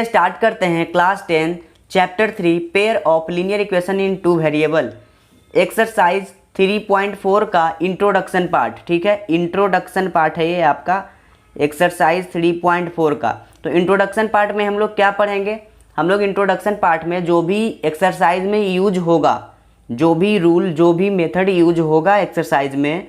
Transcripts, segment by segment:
Start करते हैं class 10 chapter 3 pair of linear equation in two variable exercise 3.4 का introduction part. ठीक है, इंट्रोडक्शन पार्ट है ये आपका एक्सरसाइज 3.4 का। तो इंट्रोडक्शन पार्ट में हम लोग क्या पढ़ेंगे? हम लोग इंट्रोडक्शन पार्ट में जो भी एक्सरसाइज में यूज होगा, जो भी रूल, जो भी मेथड यूज होगा एक्सरसाइज में,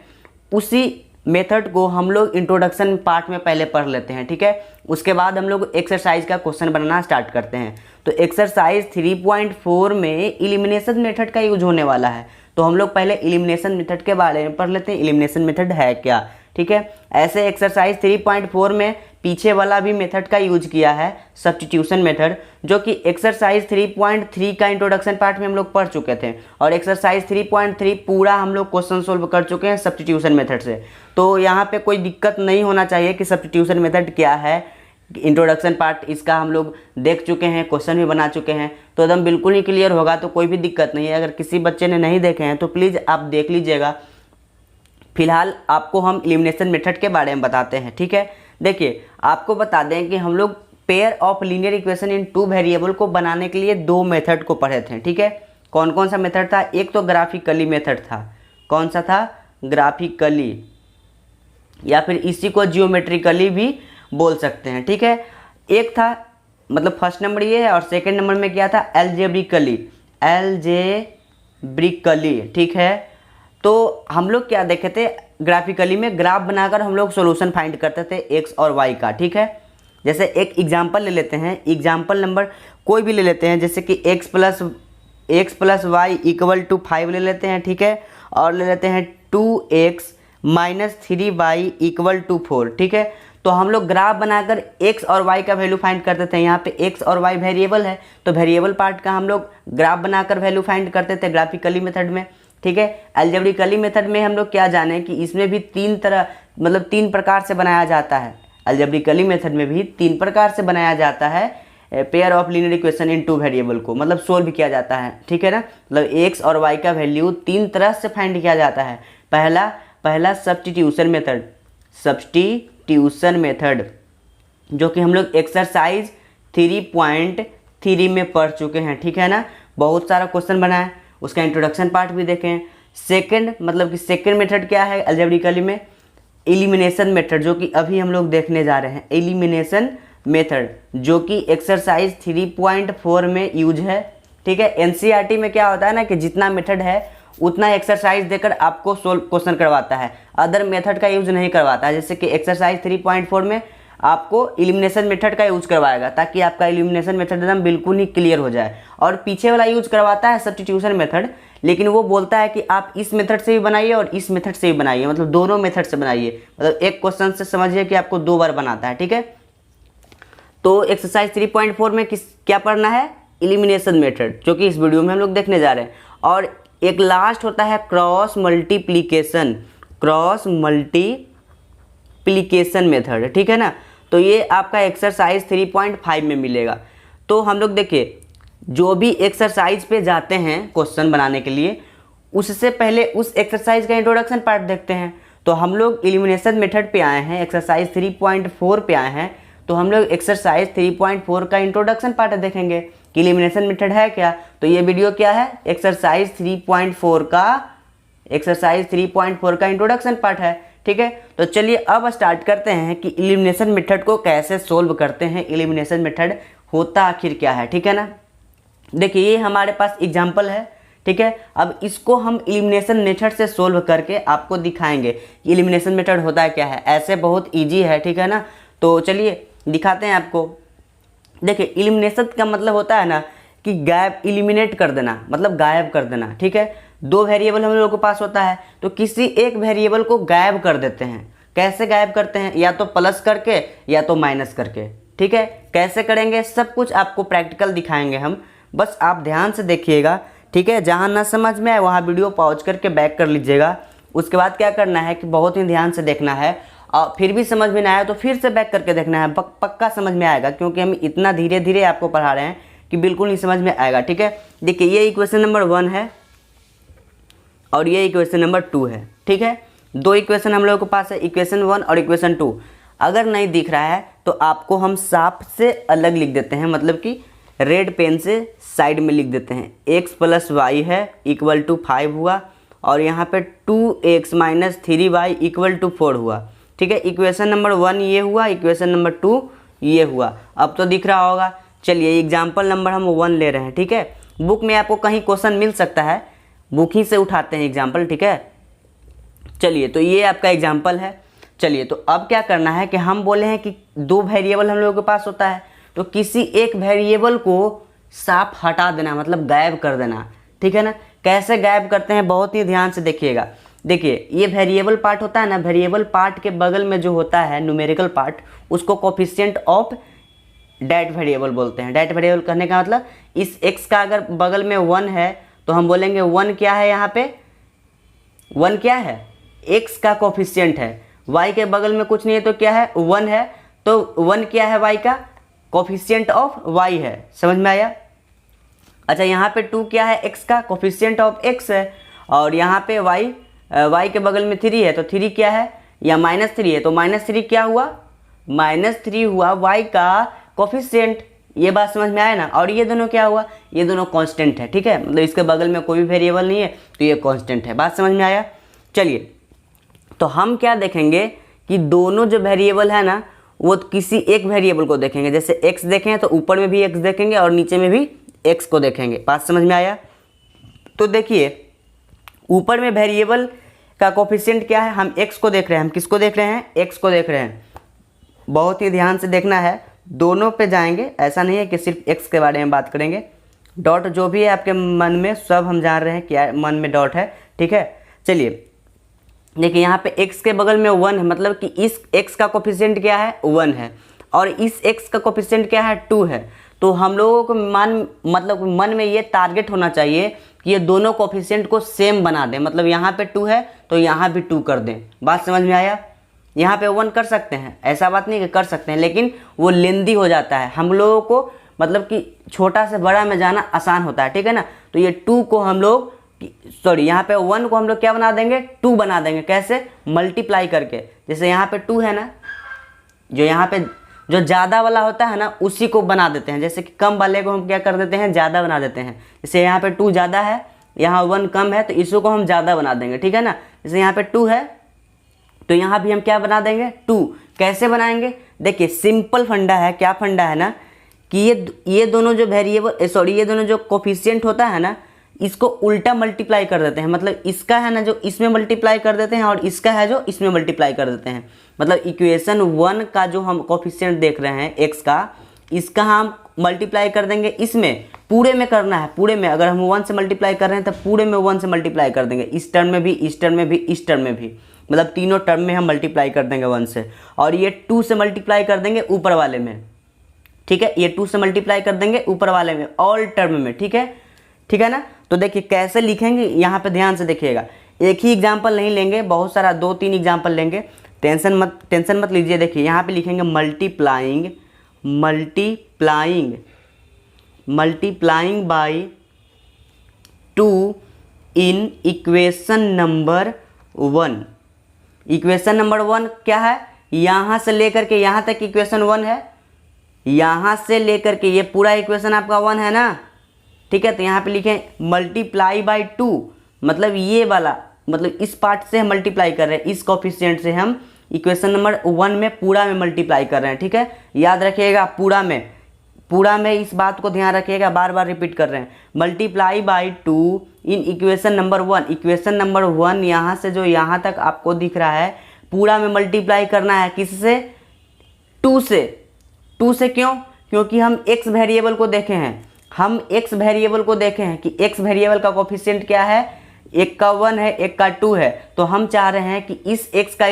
उसी मेथड को हम लोग इंट्रोडक्शन पार्ट में पहले पढ़ लेते हैं। ठीक है, उसके बाद हम लोग एक्सरसाइज का क्वेश्चन बनाना स्टार्ट करते हैं। तो एक्सरसाइज 3.4 में एलिमिनेशन मेथड का यूज होने वाला है। तो हम लोग पहले एलिमिनेशन मेथड के बारे में पढ़ लेते हैं, एलिमिनेशन मेथड है क्या। ठीक है, ऐसे एक्सरसाइज 3.4 में पीछे वाला भी मेथड का यूज किया है, सब्स्टिट्यूशन मेथड, जो कि एक्सरसाइज 3.3 का इंट्रोडक्शन पार्ट में हम लोग पढ़ चुके थे। और एक्सरसाइज 3.3 पूरा हम लोग क्वेश्चन सोल्व कर चुके हैं सब्स्टिट्यूशन मेथड से। तो यहाँ पे कोई दिक्कत नहीं होना चाहिए कि सब्स्टिट्यूशन मेथड क्या है। इंट्रोडक्शन पार्ट इसका हम लोग देख चुके हैं, क्वेश्चन भी बना चुके हैं, तो एकदम बिल्कुल ही क्लियर होगा, तो कोई भी दिक्कत नहीं है। अगर किसी बच्चे ने नहीं देखे हैं तो प्लीज़ आप देख लीजिएगा। फिलहाल आपको हम एलिमिनेशन मेथड के बारे में बताते हैं। ठीक है, देखिए आपको बता दें कि हम लोग pair of linear equation in two variable को बनाने के लिए दो मेथड को पढ़े थे। ठीक है, कौन कौन सा मेथड था? एक तो ग्राफिकली मेथड था। कौन सा था? ग्राफिकली, या फिर इसी को जियोमेट्रिकली भी बोल सकते हैं। ठीक है, एक था, मतलब फर्स्ट नंबर ये है, और सेकंड नंबर में क्या था? Algebraically, algebraically. ठीक है, तो हम लोग क्या देखे थे? ग्राफिकली में ग्राफ बनाकर हम लोग सॉल्यूशन फाइंड करते थे एक्स और वाई का। ठीक है, जैसे एक एग्जांपल ले लेते हैं, एग्जांपल नंबर कोई भी ले लेते हैं, जैसे कि x plus Y equal to 5 ले लेते हैं। ठीक है, और ले लेते हैं 2x minus 3y equal to 4। ठीक है, तो हम लोग ग्राफ बनाकर x और y का वैल्यू फाइंड करते थे। यहाँ पे x और y वेरिएबल है, तो वेरिएबल पार्ट का हम लोग ग्राफ बनाकर वैल्यू फाइंड करते थे ग्राफिकली मेथड में। ठीक है, एल्जेब्रिकली मेथड में हम लोग क्या जाने कि इसमें भी तीन प्रकार से बनाया जाता है। एल्जेब्रिकली मेथड में भी 3 प्रकार से बनाया जाता है pair of linear equation in two variable को, मतलब सोल्व किया जाता है। ठीक है ना, मतलब x और y का वैल्यू 3 तरह से फाइंड किया जाता है। पहला सब्स्टिट्यूशन मेथड, जो कि हम लोग एक्सरसाइज 3.3 में पढ़ चुके हैं। ठीक है ना, बहुत सारा क्वेश्चन बना है, उसका इंट्रोडक्शन पार्ट भी देखें। सेकंड मेथड क्या है एल्जेब्रिकली में? एलिमिनेशन मेथड, जो कि अभी हम लोग देखने जा रहे हैं। एलिमिनेशन मेथड जो कि एक्सरसाइज 3.4 में यूज है। ठीक है, एनसीईआरटी में क्या होता है ना कि जितना मेथड है उतना एक्सरसाइज देकर आपको सोल्व क्वेश्चन करवाता है, अदर मेथड का यूज नहीं करवाता है। जैसे कि एक्सरसाइज 3.4 में आपको एलिमिनेशन मेथड का यूज करवाएगा, ताकि आपका एलिमिनेशन मेथड एकदम बिल्कुल ही क्लियर हो जाए। और पीछे वाला यूज करवाता है सब्स्टिट्यूशन मेथड, लेकिन वो बोलता है कि आप इस मेथड से भी बनाइए और इस मेथड से भी बनाइए, मतलब दोनों मेथड से बनाइए। मतलब एक क्वेश्चन से समझिए कि आपको 2 बार बनाता है। ठीक है, तो एक्सरसाइज 3.4 में क्या पढ़ना है? एलिमिनेशन मेथड, जो कि इस वीडियो में हम लोग देखने जा रहे हैं। और एक लास्ट होता है क्रॉस मल्टीप्लिकेशन मेथड। ठीक है ना, तो ये आपका एक्सरसाइज 3.5 में मिलेगा। तो हम लोग देखिए, जो भी एक्सरसाइज पे जाते हैं क्वेश्चन बनाने के लिए, उससे पहले उस एक्सरसाइज का इंट्रोडक्शन पार्ट देखते हैं। तो हम लोग एलिमिनेशन मेथड पे आए हैं, एक्सरसाइज 3.4 पे आए हैं, तो हम लोग एक्सरसाइज 3.4 का इंट्रोडक्शन पार्ट देखेंगे कि एलिमिनेशन मेथड है क्या। तो ये वीडियो क्या है? एक्सरसाइज 3.4 का इंट्रोडक्शन पार्ट है। ठीक है, तो चलिए अब स्टार्ट करते हैं कि एलिमिनेशन मेथड को कैसे सोल्व करते हैं, एलिमिनेशन मेथड होता आखिर क्या है। ठीक है ना, देखिए ये हमारे पास एग्जाम्पल है। ठीक है, अब इसको हम एलिमिनेशन मेथड से सोल्व करके आपको दिखाएंगे कि एलिमिनेशन मेथड होता है क्या है। ऐसे बहुत ईजी है। ठीक है ना, तो चलिए दिखाते हैं आपको। देखिए एलिमिनेशन का मतलब होता है ना कि एलिमिनेट कर देना, मतलब गायब कर देना। ठीक है, 2 वेरिएबल हम लोगों के पास होता है, तो किसी एक वेरिएबल को गायब कर देते हैं। कैसे गायब करते हैं? या तो प्लस करके या तो माइनस करके। ठीक है, कैसे करेंगे सब कुछ आपको प्रैक्टिकल दिखाएंगे हम, बस आप ध्यान से देखिएगा। ठीक है, जहाँ ना समझ में आए वहाँ वीडियो पॉज करके बैक कर लीजिएगा। उसके बाद क्या करना है कि बहुत ही ध्यान से देखना है, और फिर भी समझ में ना आया तो फिर से बैक करके देखना है, पक्का समझ में आएगा, क्योंकि हम इतना धीरे धीरे आपको पढ़ा रहे हैं कि बिल्कुल नहीं समझ में आएगा। ठीक है, देखिए ये इक्वेशन नंबर 1 है और ये इक्वेशन नंबर 2 है। ठीक है, 2 इक्वेशन हम लोगों के पास है, इक्वेशन 1 और इक्वेशन 2। अगर नहीं दिख रहा है तो आपको हम साफ से अलग लिख देते हैं, मतलब कि रेड पेन से साइड में लिख देते हैं। x + y है इक्वल टू 5 हुआ, और यहाँ पे 2x - 3y इक्वल टू 4 हुआ। ठीक है, इक्वेशन नंबर 1 ये हुआ, इक्वेशन नंबर 2 ये हुआ। अब तो दिख रहा होगा। चलिए एग्जाम्पल नंबर हम 1 ले रहे हैं। ठीक है, बुक में आपको कहीं क्वेश्चन मिल सकता है, बुक ही से उठाते हैं एग्जाम्पल। ठीक है, चलिए तो ये आपका एग्जाम्पल है। चलिए तो अब क्या करना है कि हम बोले हैं कि 2 वेरिएबल हम लोगों के पास होता है, तो किसी एक वेरिएबल को साफ हटा देना, मतलब गायब कर देना। ठीक है ना, कैसे गायब करते हैं बहुत ही ध्यान से देखिएगा। देखिए ये वेरिएबल पार्ट होता है ना, वेरिएबल पार्ट के बगल में जो होता है न्यूमेरिकल पार्ट, उसको कोफिशिएंट ऑफ डेट वेरिएबल बोलते हैं। डेट वेरिएबल कहने का मतलब इस x का अगर बगल में 1 है तो हम बोलेंगे 1 क्या है, यहाँ पे 1 क्या है, x का कोफिशिएंट है। y के बगल में कुछ नहीं है तो क्या है, 1 है, तो 1 क्या है, y का कोफिशिएंट ऑफ y है। समझ में आया? अच्छा, यहाँ पे 2 क्या है, x का कोफिशिएंट ऑफ x है, और यहाँ पे y के बगल में 3 है, तो 3 क्या है, या -3 है, तो -3 क्या हुआ, -3 हुआ y का कोफिशिएंट। ये बात समझ में आया ना? और ये दोनों क्या हुआ, ये दोनों कांस्टेंट है। ठीक है, मतलब इसके बगल में कोई भी वेरिएबल नहीं है तो ये कांस्टेंट है। बात समझ में आया? चलिए तो हम क्या देखेंगे कि दोनों जो वेरिएबल है ना, वो किसी एक वेरिएबल को देखेंगे। जैसे x देखें तो ऊपर में भी x देखेंगे और नीचे में भी x को देखेंगे। बात समझ में आया? तो देखिए ऊपर में वेरिएबल का कोफिशिएंट क्या है, हम x को देख रहे हैं। हम किसको देख रहे हैं, x को देख रहे हैं। बहुत ही ध्यान से देखना है, दोनों पे जाएंगे, ऐसा नहीं है कि सिर्फ x के बारे में बात करेंगे। डॉट जो भी है आपके मन में, सब हम जान रहे हैं क्या मन में डॉट है। ठीक है, चलिए देखिए यहाँ पे x के बगल में 1 है, मतलब कि इस x का कोफिशिएंट क्या है, 1 है, और इस x का कोफिशिएंट क्या है, 2 है। तो हम लोगों को मन में ये टारगेट होना चाहिए कि ये दोनों कोफिशिएंट को सेम बना दें। मतलब यहाँ पे 2 है तो यहाँ भी 2 कर दें। बात समझ में आया? यहाँ पे 1 कर सकते हैं, ऐसा बात नहीं कि कर सकते हैं, लेकिन वो लेंदी हो जाता है। हम लोगों को मतलब कि छोटा से बड़ा में जाना आसान होता है। ठीक है ना, तो ये 2 को हम लोग यहाँ पे 1 को हम लोग क्या बना देंगे, 2 बना देंगे। कैसे, मल्टीप्लाई करके। जैसे यहाँ पे 2 है ना, जो यहाँ पे जो ज़्यादा वाला होता है ना, उसी को बना देते हैं। जैसे कि कम वाले को हम क्या कर देते हैं, ज़्यादा बना देते हैं। जैसे यहाँ पे 2 ज़्यादा है, यहाँ 1 कम है, तो इसको हम ज़्यादा बना देंगे। ठीक है ना, जैसे यहाँ पे 2 है तो यहाँ भी हम क्या बना देंगे, 2। कैसे बनाएंगे, देखिए सिंपल फंडा है। क्या फंडा है ना, कि ये दोनों जो वेरिएबल ये दोनों जो कोफिशिएंट होता है ना, इसको उल्टा मल्टीप्लाई कर देते हैं। मतलब इसका है ना जो इसमें मल्टीप्लाई कर देते हैं, और इसका है जो इसमें मल्टीप्लाई कर देते हैं। मतलब इक्वेशन 1 का जो हम कोफिशिएंट देख रहे हैं x का, इसका हम मल्टीप्लाई कर देंगे इसमें, पूरे में करना है। पूरे में अगर हम 1 से मल्टीप्लाई कर रहे हैं तो पूरे में 1 से मल्टीप्लाई कर देंगे, इस टर्म में भी, इस टर्म में भी, इस टर्म में भी। मतलब तीनों टर्म में हम मल्टीप्लाई कर देंगे 1 से। और ये 2 से मल्टीप्लाई कर देंगे ऊपर वाले में। ठीक है, ये 2 से मल्टीप्लाई कर देंगे ऊपर वाले में, ऑल टर्म में। ठीक है ना। तो देखिए कैसे लिखेंगे, यहाँ पे ध्यान से देखिएगा। एक ही एग्जाम्पल नहीं लेंगे, बहुत सारा 2-3 एग्जाम्पल लेंगे। टेंशन मत लीजिए। देखिए यहाँ पे लिखेंगे multiplying by 2 in equation number 1। Equation number 1 क्या है, यहाँ से लेकर के यहाँ तक इक्वेशन 1 है, यहाँ से लेकर के ये पूरा इक्वेशन आपका 1 है ना। ठीक है, तो यहाँ पे लिखें मल्टीप्लाई बाई 2, मतलब ये वाला, मतलब इस पार्ट से हम मल्टीप्लाई कर रहे हैं, इस कोफिशिएंट से हम इक्वेशन नंबर 1 में पूरा में मल्टीप्लाई कर रहे हैं। ठीक है, याद रखिएगा, पूरा में इस बात को ध्यान रखिएगा, बार बार रिपीट कर रहे हैं। Multiply by 2 in equation number 1। Equation number 1 यहाँ से जो यहाँ तक आपको दिख रहा है, पूरा में मल्टीप्लाई करना है। किससे, 2 से। 2 से क्यों, क्योंकि हम x वेरिएबल को देखे हैं। कि x वेरिएबल का कोफिशिएंट क्या है, एक का 1 है, एक का 2 है। तो हम चाह रहे हैं कि इस x का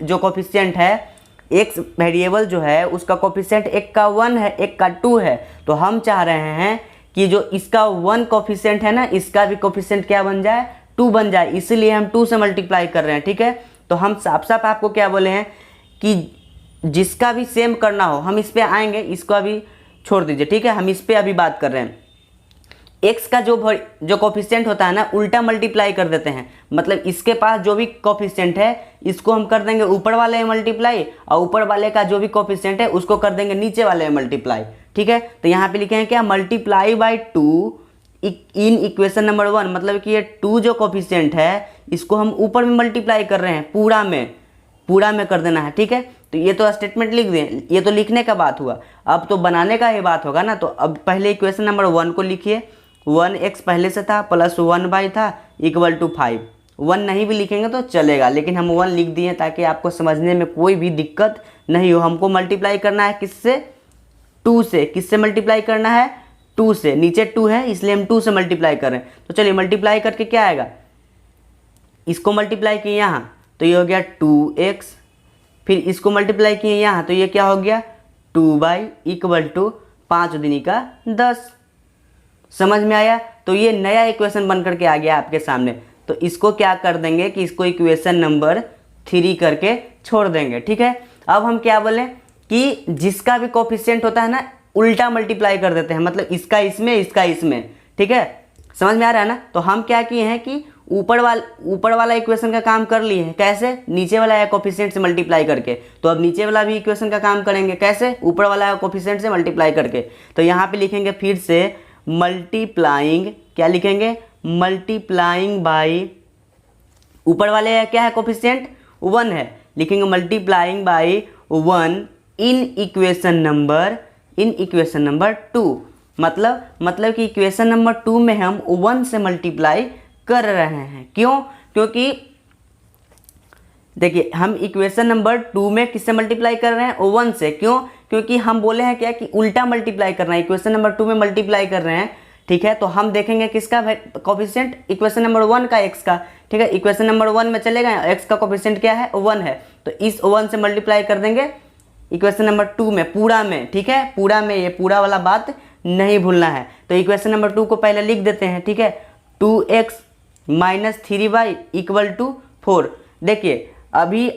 जो कोफिशिएंट है, x वेरिएबल जो है उसका कोफिशिएंट एक का 1 है, एक का 2 है। तो हम चाह रहे हैं कि जो इसका 1 कोफिशिएंट है ना, इसका भी कोफिशिएंट क्या बन जाए, 2 बन जाए। इसलिए हम 2 से मल्टीप्लाई कर रहे हैं। ठीक है, तो हम साफ साफ आपको क्या बोले हैं कि जिसका भी सेम करना हो, हम इस पर आएंगे, इसको अभी छोड़ दीजिए। ठीक है, हम इस पर अभी बात कर रहे हैं। एक्स का जो कोफिशिएंट होता है ना उल्टा मल्टीप्लाई कर देते हैं, मतलब इसके पास जो भी कोफिशिएंट है इसको हम कर देंगे ऊपर वाले में मल्टीप्लाई, और ऊपर वाले का जो भी कोफिशिएंट है उसको कर देंगे नीचे वाले में मल्टीप्लाई। ठीक है, तो यहाँ पे लिखे हैं क्या, multiply by 2 in equation number 1, मतलब कि ये 2 जो कोफिशिएंट है इसको हम ऊपर में मल्टीप्लाई कर रहे हैं, पूरा में कर देना है। ठीक है, तो ये तो स्टेटमेंट लिख दें, ये तो लिखने का बात हुआ, अब तो बनाने का ही बात होगा ना। तो अब पहले इक्वेशन नंबर 1 को लिखिए, 1x पहले से था प्लस 1y था इक्वल टू 5। 1 नहीं भी लिखेंगे तो चलेगा, लेकिन हम 1 लिख दिए ताकि आपको समझने में कोई भी दिक्कत नहीं हो। हमको मल्टीप्लाई करना है किससे, 2 से। किससे मल्टीप्लाई करना है, 2 से। नीचे 2 है इसलिए हम 2 से मल्टीप्लाई कर रहे हैं। तो चलिए मल्टीप्लाई करके क्या आएगा, इसको मल्टीप्लाई किए यहाँ तो ये हो गया 2x, फिर इसको मल्टीप्लाई किए यहाँ तो ये क्या हो गया 2y इक्वल टू 5 दूनी का 10। समझ में आया। तो ये नया इक्वेशन बन करके आ गया आपके सामने। तो इसको क्या कर देंगे कि इसको इक्वेशन नंबर 3 करके छोड़ देंगे। ठीक है, अब हम क्या बोलें कि जिसका भी कोफिशिएंट होता है ना उल्टा मल्टीप्लाई कर देते हैं, मतलब इसका इसमें इसका इसमें। ठीक है, समझ में आ रहा है ना। तो हम क्या किए हैं कि ऊपर वाला इक्वेशन का काम कर लिए हैं, कैसे, नीचे वाला कोफिशिएंट से मल्टीप्लाई करके। तो अब नीचे वाला भी इक्वेशन का काम करेंगे, कैसे, ऊपर वाला कोफिशिएंट से मल्टीप्लाई करके। तो यहाँ पे लिखेंगे फिर से मल्टीप्लाइंग, क्या लिखेंगे, मल्टीप्लाइंग बाई, ऊपर वाले क्या है कोफिशिएंट 1 है, लिखेंगे multiplying by 1 in equation number 2। मतलब कि इक्वेशन नंबर 2 में हम 1 से मल्टीप्लाई कर रहे हैं। क्यों, क्योंकि देखिए हम इक्वेशन नंबर 2 में किससे मल्टीप्लाई कर रहे हैं, 1 से। क्यों, क्योंकि हम बोले हैं क्या कि उल्टा मल्टीप्लाई करना है, इक्वेशन नंबर 2 में मल्टीप्लाई कर रहे हैं। ठीक है, तो हम देखेंगे किसका कोफिशिएंट, इक्वेशन नंबर 1 का, x का। ठीक है, इक्वेशन नंबर 1 में चलेगा, x का कोफिशिएंट क्या है 1 है, तो इस 1 से मल्टीप्लाई कर देंगे इक्वेशन नंबर 2 में, पूरा में। ठीक है, पूरा में, ये पूरा वाला बात नहीं भूलना है। तो इक्वेशन नंबर 2 को पहले लिख देते हैं। ठीक है, 2x minus 3y equal to 4। देखिए अभी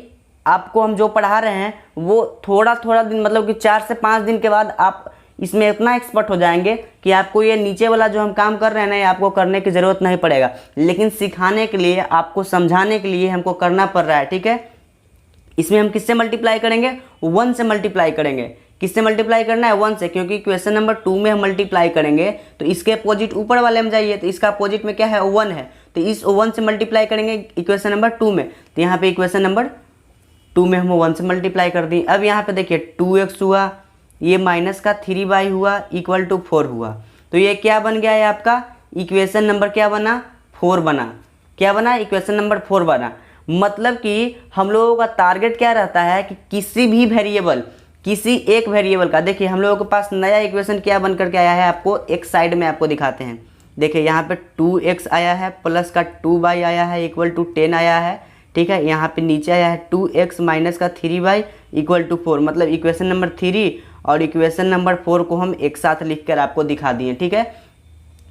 आपको हम जो पढ़ा रहे हैं वो थोड़ा दिन, मतलब कि 4 से 5 दिन के बाद आप इसमें इतना एक्सपर्ट हो जाएंगे कि आपको ये नीचे वाला जो हम काम कर रहे हैं ना ये आपको करने की ज़रूरत नहीं पड़ेगा, लेकिन सिखाने के लिए, आपको समझाने के लिए हमको करना पड़ रहा है। ठीक है, इसमें हम किससे मल्टीप्लाई करेंगे, 1 से मल्टीप्लाई करेंगे। किससे मल्टीप्लाई करना है, 1 से, क्योंकि क्वेश्चन नंबर 2 में हम मल्टीप्लाई करेंगे तो इसके अपोजिट ऊपर वाले में जाइए, तो इसका अपोजिट में क्या है 1 है, तो इस 1 से मल्टीप्लाई करेंगे इक्वेशन नंबर 2 में। तो यहाँ पे इक्वेशन नंबर 2 में हम 1 से मल्टीप्लाई कर दिए। अब यहाँ पे देखिए 2x हुआ, ये माइनस का 3y हुआ इक्वल टू 4 हुआ। तो ये क्या बन गया है आपका इक्वेशन नंबर, क्या बना 4 बना, क्या बना इक्वेशन नंबर 4 बना। मतलब कि हम लोगों का टारगेट क्या रहता है कि किसी भी वेरिएबल, किसी एक वेरिएबल का, देखिए हम लोगों के पास नया इक्वेशन क्या बन करके आया है, आपको एक साइड में आपको दिखाते हैं। देखिए यहाँ पे 2x आया है प्लस का 2y आया है इक्वल टू 10 आया है। ठीक है, यहाँ पे नीचे आया है 2x माइनस का 3y इक्वल टू 4, मतलब इक्वेशन नंबर 3 और इक्वेशन नंबर 4 को हम एक साथ लिख कर आपको दिखा दिए। ठीक है,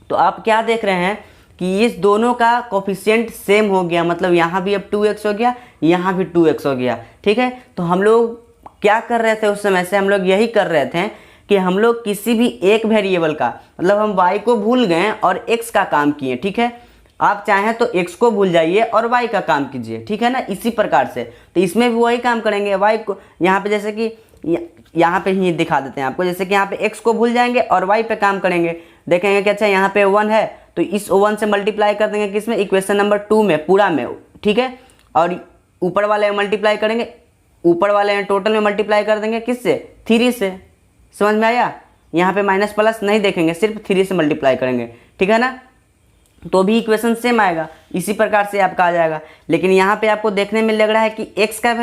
तो आप क्या देख रहे हैं कि इस दोनों का कोफिशिएंट सेम हो गया, मतलब यहाँ भी अब 2x हो गया, यहाँ भी 2x हो गया। ठीक है, तो हम लोग क्या कर रहे थे उस समय से, हम लोग यही कर रहे थे कि हम लोग किसी भी एक वेरिएबल का, मतलब हम y को भूल गए और x का काम किए। ठीक है, आप चाहें तो x को भूल जाइए और y का काम कीजिए। ठीक है ना, इसी प्रकार से तो इसमें भी वही काम करेंगे। y को यहाँ पे, जैसे कि यहाँ पे ही दिखा देते हैं आपको, जैसे कि यहाँ पे x को भूल जाएंगे और y पे काम करेंगे। देखेंगे कि अच्छा यहाँ पे 1 है तो इस 1 से मल्टीप्लाई कर देंगे किसमें, इक्वेशन नंबर 2 में, पूरा में। ठीक है, और ऊपर वाले में मल्टीप्लाई करेंगे, ऊपर वाले में टोटल में मल्टीप्लाई कर देंगे किससे, 3 से। समझ में आया, यहाँ पे माइनस प्लस नहीं देखेंगे, सिर्फ 3 से मल्टीप्लाई करेंगे। ठीक है ना, तो भी इक्वेशन सेम आएगा, इसी प्रकार से आपका आ जाएगा। लेकिन यहाँ पे आपको देखने में लग रहा है कि x का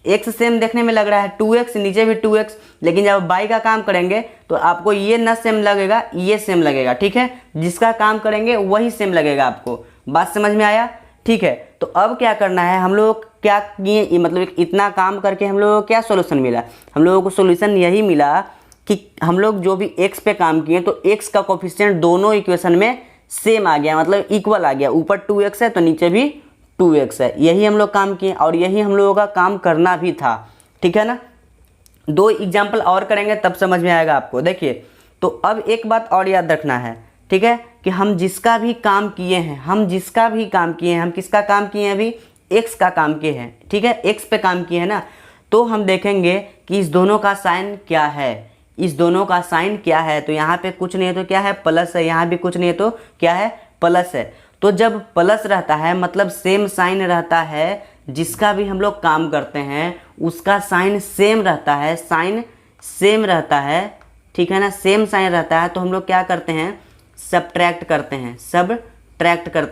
x सेम देखने में लग रहा है, 2x नीचे भी 2x, लेकिन जब y का काम करेंगे तो आपको ये न सेम लगेगा, ये सेम लगेगा। ठीक है, जिसका काम करेंगे वही सेम लगेगा आपको। बात समझ में आया। ठीक है, तो अब क्या करना है, हम लोग क्या किए, मतलब इतना काम करके हम लोगों को क्या सोल्यूशन मिला, हम लोगों को सोल्यूशन यही मिला कि हम लोग जो भी x पे काम किए तो x का कोफिशिएंट दोनों इक्वेशन में सेम आ गया, मतलब इक्वल आ गया। ऊपर 2x है तो नीचे भी 2x है। यही हम लोग काम किए और यही हम लोगों का काम करना भी था। ठीक है ना, 2 एग्जाम्पल और करेंगे तब समझ में आएगा आपको। देखिए, तो अब एक बात और याद रखना है। ठीक है, कि हम जिसका भी काम किए हैं, हम किसका काम किए हैं, अभी एक्स का काम किए हैं, ठीक है, एक्स पे काम किए हैं ना, तो हम देखेंगे कि इस दोनों का साइन क्या है, तो यहाँ पे कुछ नहीं है तो क्या है, प्लस है, यहाँ भी कुछ नहीं है तो क्या है, प्लस है। तो जब प्लस रहता है मतलब सेम साइन रहता है, जिसका भी हम लोग काम करते हैं उसका साइन सेम रहता है, ठीक है ना, सेम साइन रहता है, तो हम लोग क्या करते हैं, सब्ट्रैक्ट करते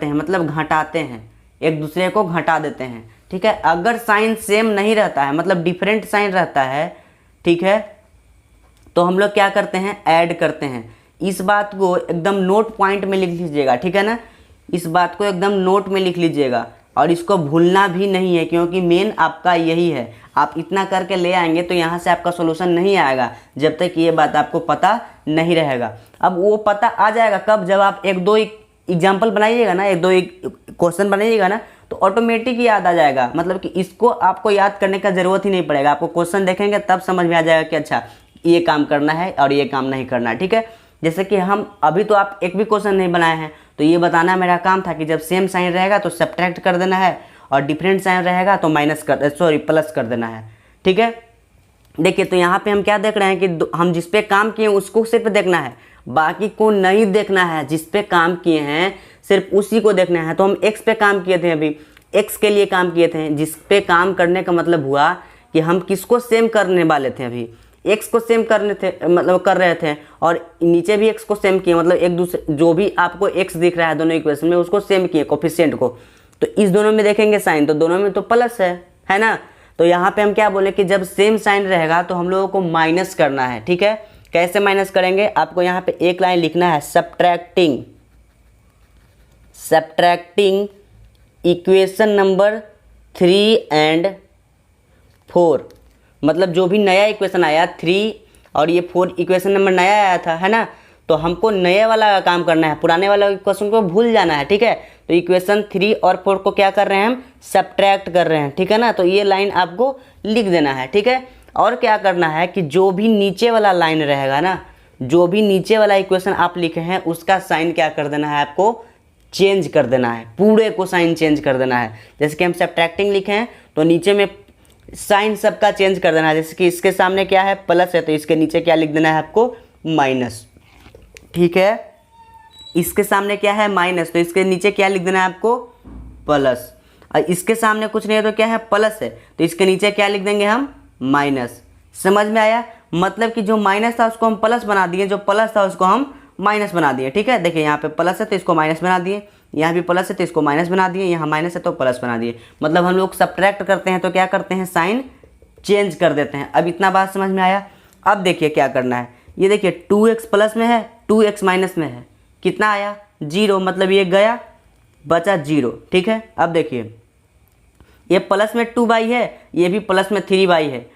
हैं मतलब घटाते हैं, एक दूसरे को घटा देते हैं, ठीक है। अगर साइन सेम नहीं रहता है मतलब डिफरेंट साइन रहता है, ठीक है, तो हम लोग क्या करते हैं, ऐड करते हैं। इस बात को एकदम नोट पॉइंट में लिख लीजिएगा, ठीक है ना, इस बात को एकदम नोट में लिख लीजिएगा और इसको भूलना भी नहीं है, क्योंकि मेन आपका यही है। आप इतना करके ले आएंगे तो यहाँ से आपका सॉल्यूशन नहीं आएगा जब तक ये बात आपको पता नहीं रहेगा। अब वो पता आ जाएगा कब, जब आप एक दो एग्जाम्पल बनाइएगा ना, एक दो क्वेश्चन बनाइएगा ना, तो ऑटोमेटिक याद आ जाएगा। मतलब कि इसको आपको याद करने का ज़रूरत ही नहीं पड़ेगा, आपको क्वेश्चन देखेंगे तब समझ में आ जाएगा कि अच्छा ये काम करना है और ये काम नहीं करना है, ठीक है। जैसे कि हम अभी तो आप एक भी क्वेश्चन नहीं बनाए हैं, तो ये बताना मेरा काम था कि जब सेम साइन रहेगा तो सब्ट्रैक्ट कर देना है और डिफरेंट साइन रहेगा तो प्लस कर देना है, ठीक है। देखिए तो यहाँ पे हम क्या देख रहे हैं कि हम जिस पे काम किए उसको सिर्फ देखना है, बाकी को नहीं देखना है। जिस पे काम किए हैं सिर्फ उसी को देखना है। तो हम एक्स पे काम किए थे, अभी एक्स के लिए काम किए थे। जिस पे काम करने का मतलब हुआ कि हम किसको सेम करने वाले थे, अभी एक्स को सेम करने थे, मतलब कर रहे थे, और नीचे भी एक्स को सेम किए, मतलब एक दूसरे जो भी आपको एक्स दिख रहा है दोनों इक्वेशन में उसको सेम किए कोफिशिएंट को। तो इस दोनों में देखेंगे साइन तो दोनों में तो प्लस है ना। तो यहाँ पे हम क्या बोले कि जब सेम साइन रहेगा तो हम लोगों को माइनस करना है, ठीक है। कैसे माइनस करेंगे, आपको यहाँ पे एक लाइन लिखना है, सब्ट्रैक्टिंग इक्वेशन नंबर 3 and 4, मतलब जो भी नया इक्वेशन आया 3 और ये 4 इक्वेशन नंबर नया आया था, है ना। तो हमको नए वाला काम करना है, पुराने वाला इक्वेशन को भूल जाना है, ठीक है। तो इक्वेशन 3 और 4 को क्या कर रहे हैं, हम सब्ट्रैक्ट कर रहे हैं, ठीक है ना। तो ये लाइन आपको लिख देना है, ठीक है। और क्या करना है कि जो भी नीचे वाला लाइन रहेगा ना, जो भी नीचे वाला इक्वेशन आप लिखे हैं उसका साइन क्या कर देना है, आपको चेंज कर देना है, पूरे को साइन चेंज कर देना है। जैसे कि हम सब्ट्रैक्टिंग लिखे हैं तो नीचे में साइन सबका चेंज कर देना है। जैसे कि इसके सामने क्या है, प्लस है, तो इसके नीचे क्या लिख देना है आपको, माइनस, ठीक है। इसके सामने क्या है, माइनस, तो इसके नीचे क्या लिख देना है आपको, प्लस। और इसके सामने कुछ नहीं है तो क्या है, प्लस है, तो इसके नीचे क्या लिख देंगे हम, माइनस। समझ में आया, मतलब कि जो माइनस था उसको हम प्लस बना दिए, जो प्लस था उसको हम माइनस बना दिए, ठीक है। देखिए यहाँ पे प्लस है तो इसको माइनस बना दिए, यहाँ भी प्लस है तो इसको माइनस बना दिए, यहाँ माइनस है तो प्लस बना दिए। मतलब हम लोग सब्ट्रैक्ट करते हैं तो क्या करते हैं, साइन चेंज कर देते हैं। अब इतना बात समझ में आया। अब देखिए क्या करना है, ये देखिए 2x प्लस में है, 2x माइनस में है, कितना आया, 0, मतलब ये गया, बचा 0, ठीक है। अब देखिए ये प्लस में 2y है, ये भी प्लस में 3y है।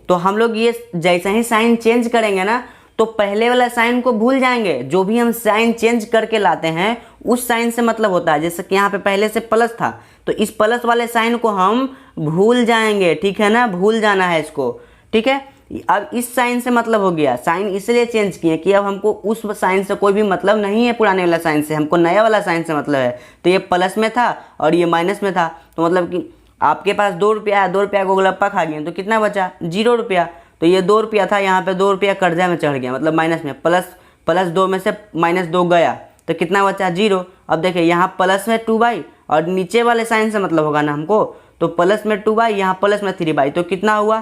तो हम लोग ये जैसे ही साइन चेंज करेंगे ना तो पहले वाला साइन को भूल जाएंगे। जो भी हम साइन चेंज करके लाते हैं उस साइन से मतलब होता है। जैसे कि यहाँ पे पहले से प्लस था तो इस प्लस वाले साइन को हम भूल जाएंगे, ठीक है ना, भूल जाना है इसको, ठीक है। अब इस साइन से मतलब हो गया, साइन इसलिए चेंज किए कि अब हमको उस साइन से कोई भी मतलब नहीं है, पुराने वाला साइन से हमको नया वाला साइन से मतलब है। तो ये प्लस में था और ये माइनस में था, तो मतलब कि आपके पास 2 रुपया है, 2 रुपया को गोलप्पा खा गए तो कितना बचा, 0 रुपया। तो ये 2 रुपया था, यहाँ पे 2 रुपया कर्जा में चढ़ गया, मतलब माइनस में, प्लस 2 में से -2 गया तो कितना बचा, 0। अब देखिए यहाँ प्लस में 2y और नीचे वाले साइन से मतलब होगा ना हमको, तो प्लस में 2y, यहाँ प्लस में 3y, तो कितना हुआ,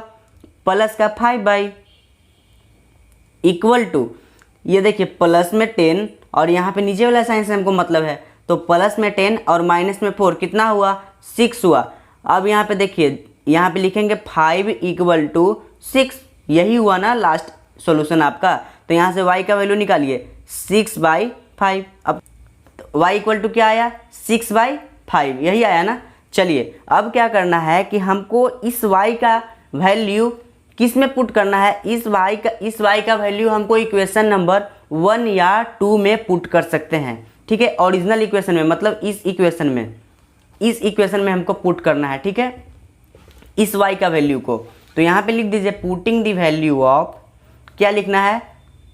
प्लस का 5y इक्वल टू, ये देखिए प्लस में 10 और यहाँ पे नीचे वाला साइन से हमको मतलब है, तो प्लस में 10 और माइनस में 4 कितना हुआ, 6 हुआ। अब यहाँ पे देखिए, यहाँ पे लिखेंगे 5 इक्वल टू 6, यही हुआ ना लास्ट सॉल्यूशन आपका। तो यहाँ से y का वैल्यू निकालिए, 6/5। अब y इक्वल टू क्या आया, 6/5, यही आया ना। चलिए अब क्या करना है कि हमको इस y का वैल्यू किस में पुट करना है, इस y का वैल्यू हमको इक्वेशन नंबर 1 या 2 में पुट कर सकते हैं, ठीक है। ओरिजिनल इक्वेशन में, मतलब इस इक्वेशन में हमको पुट करना है, ठीक है, इस y का वैल्यू को। तो यहाँ पे लिख दीजिए पुटिंग द वैल्यू ऑफ, क्या लिखना है,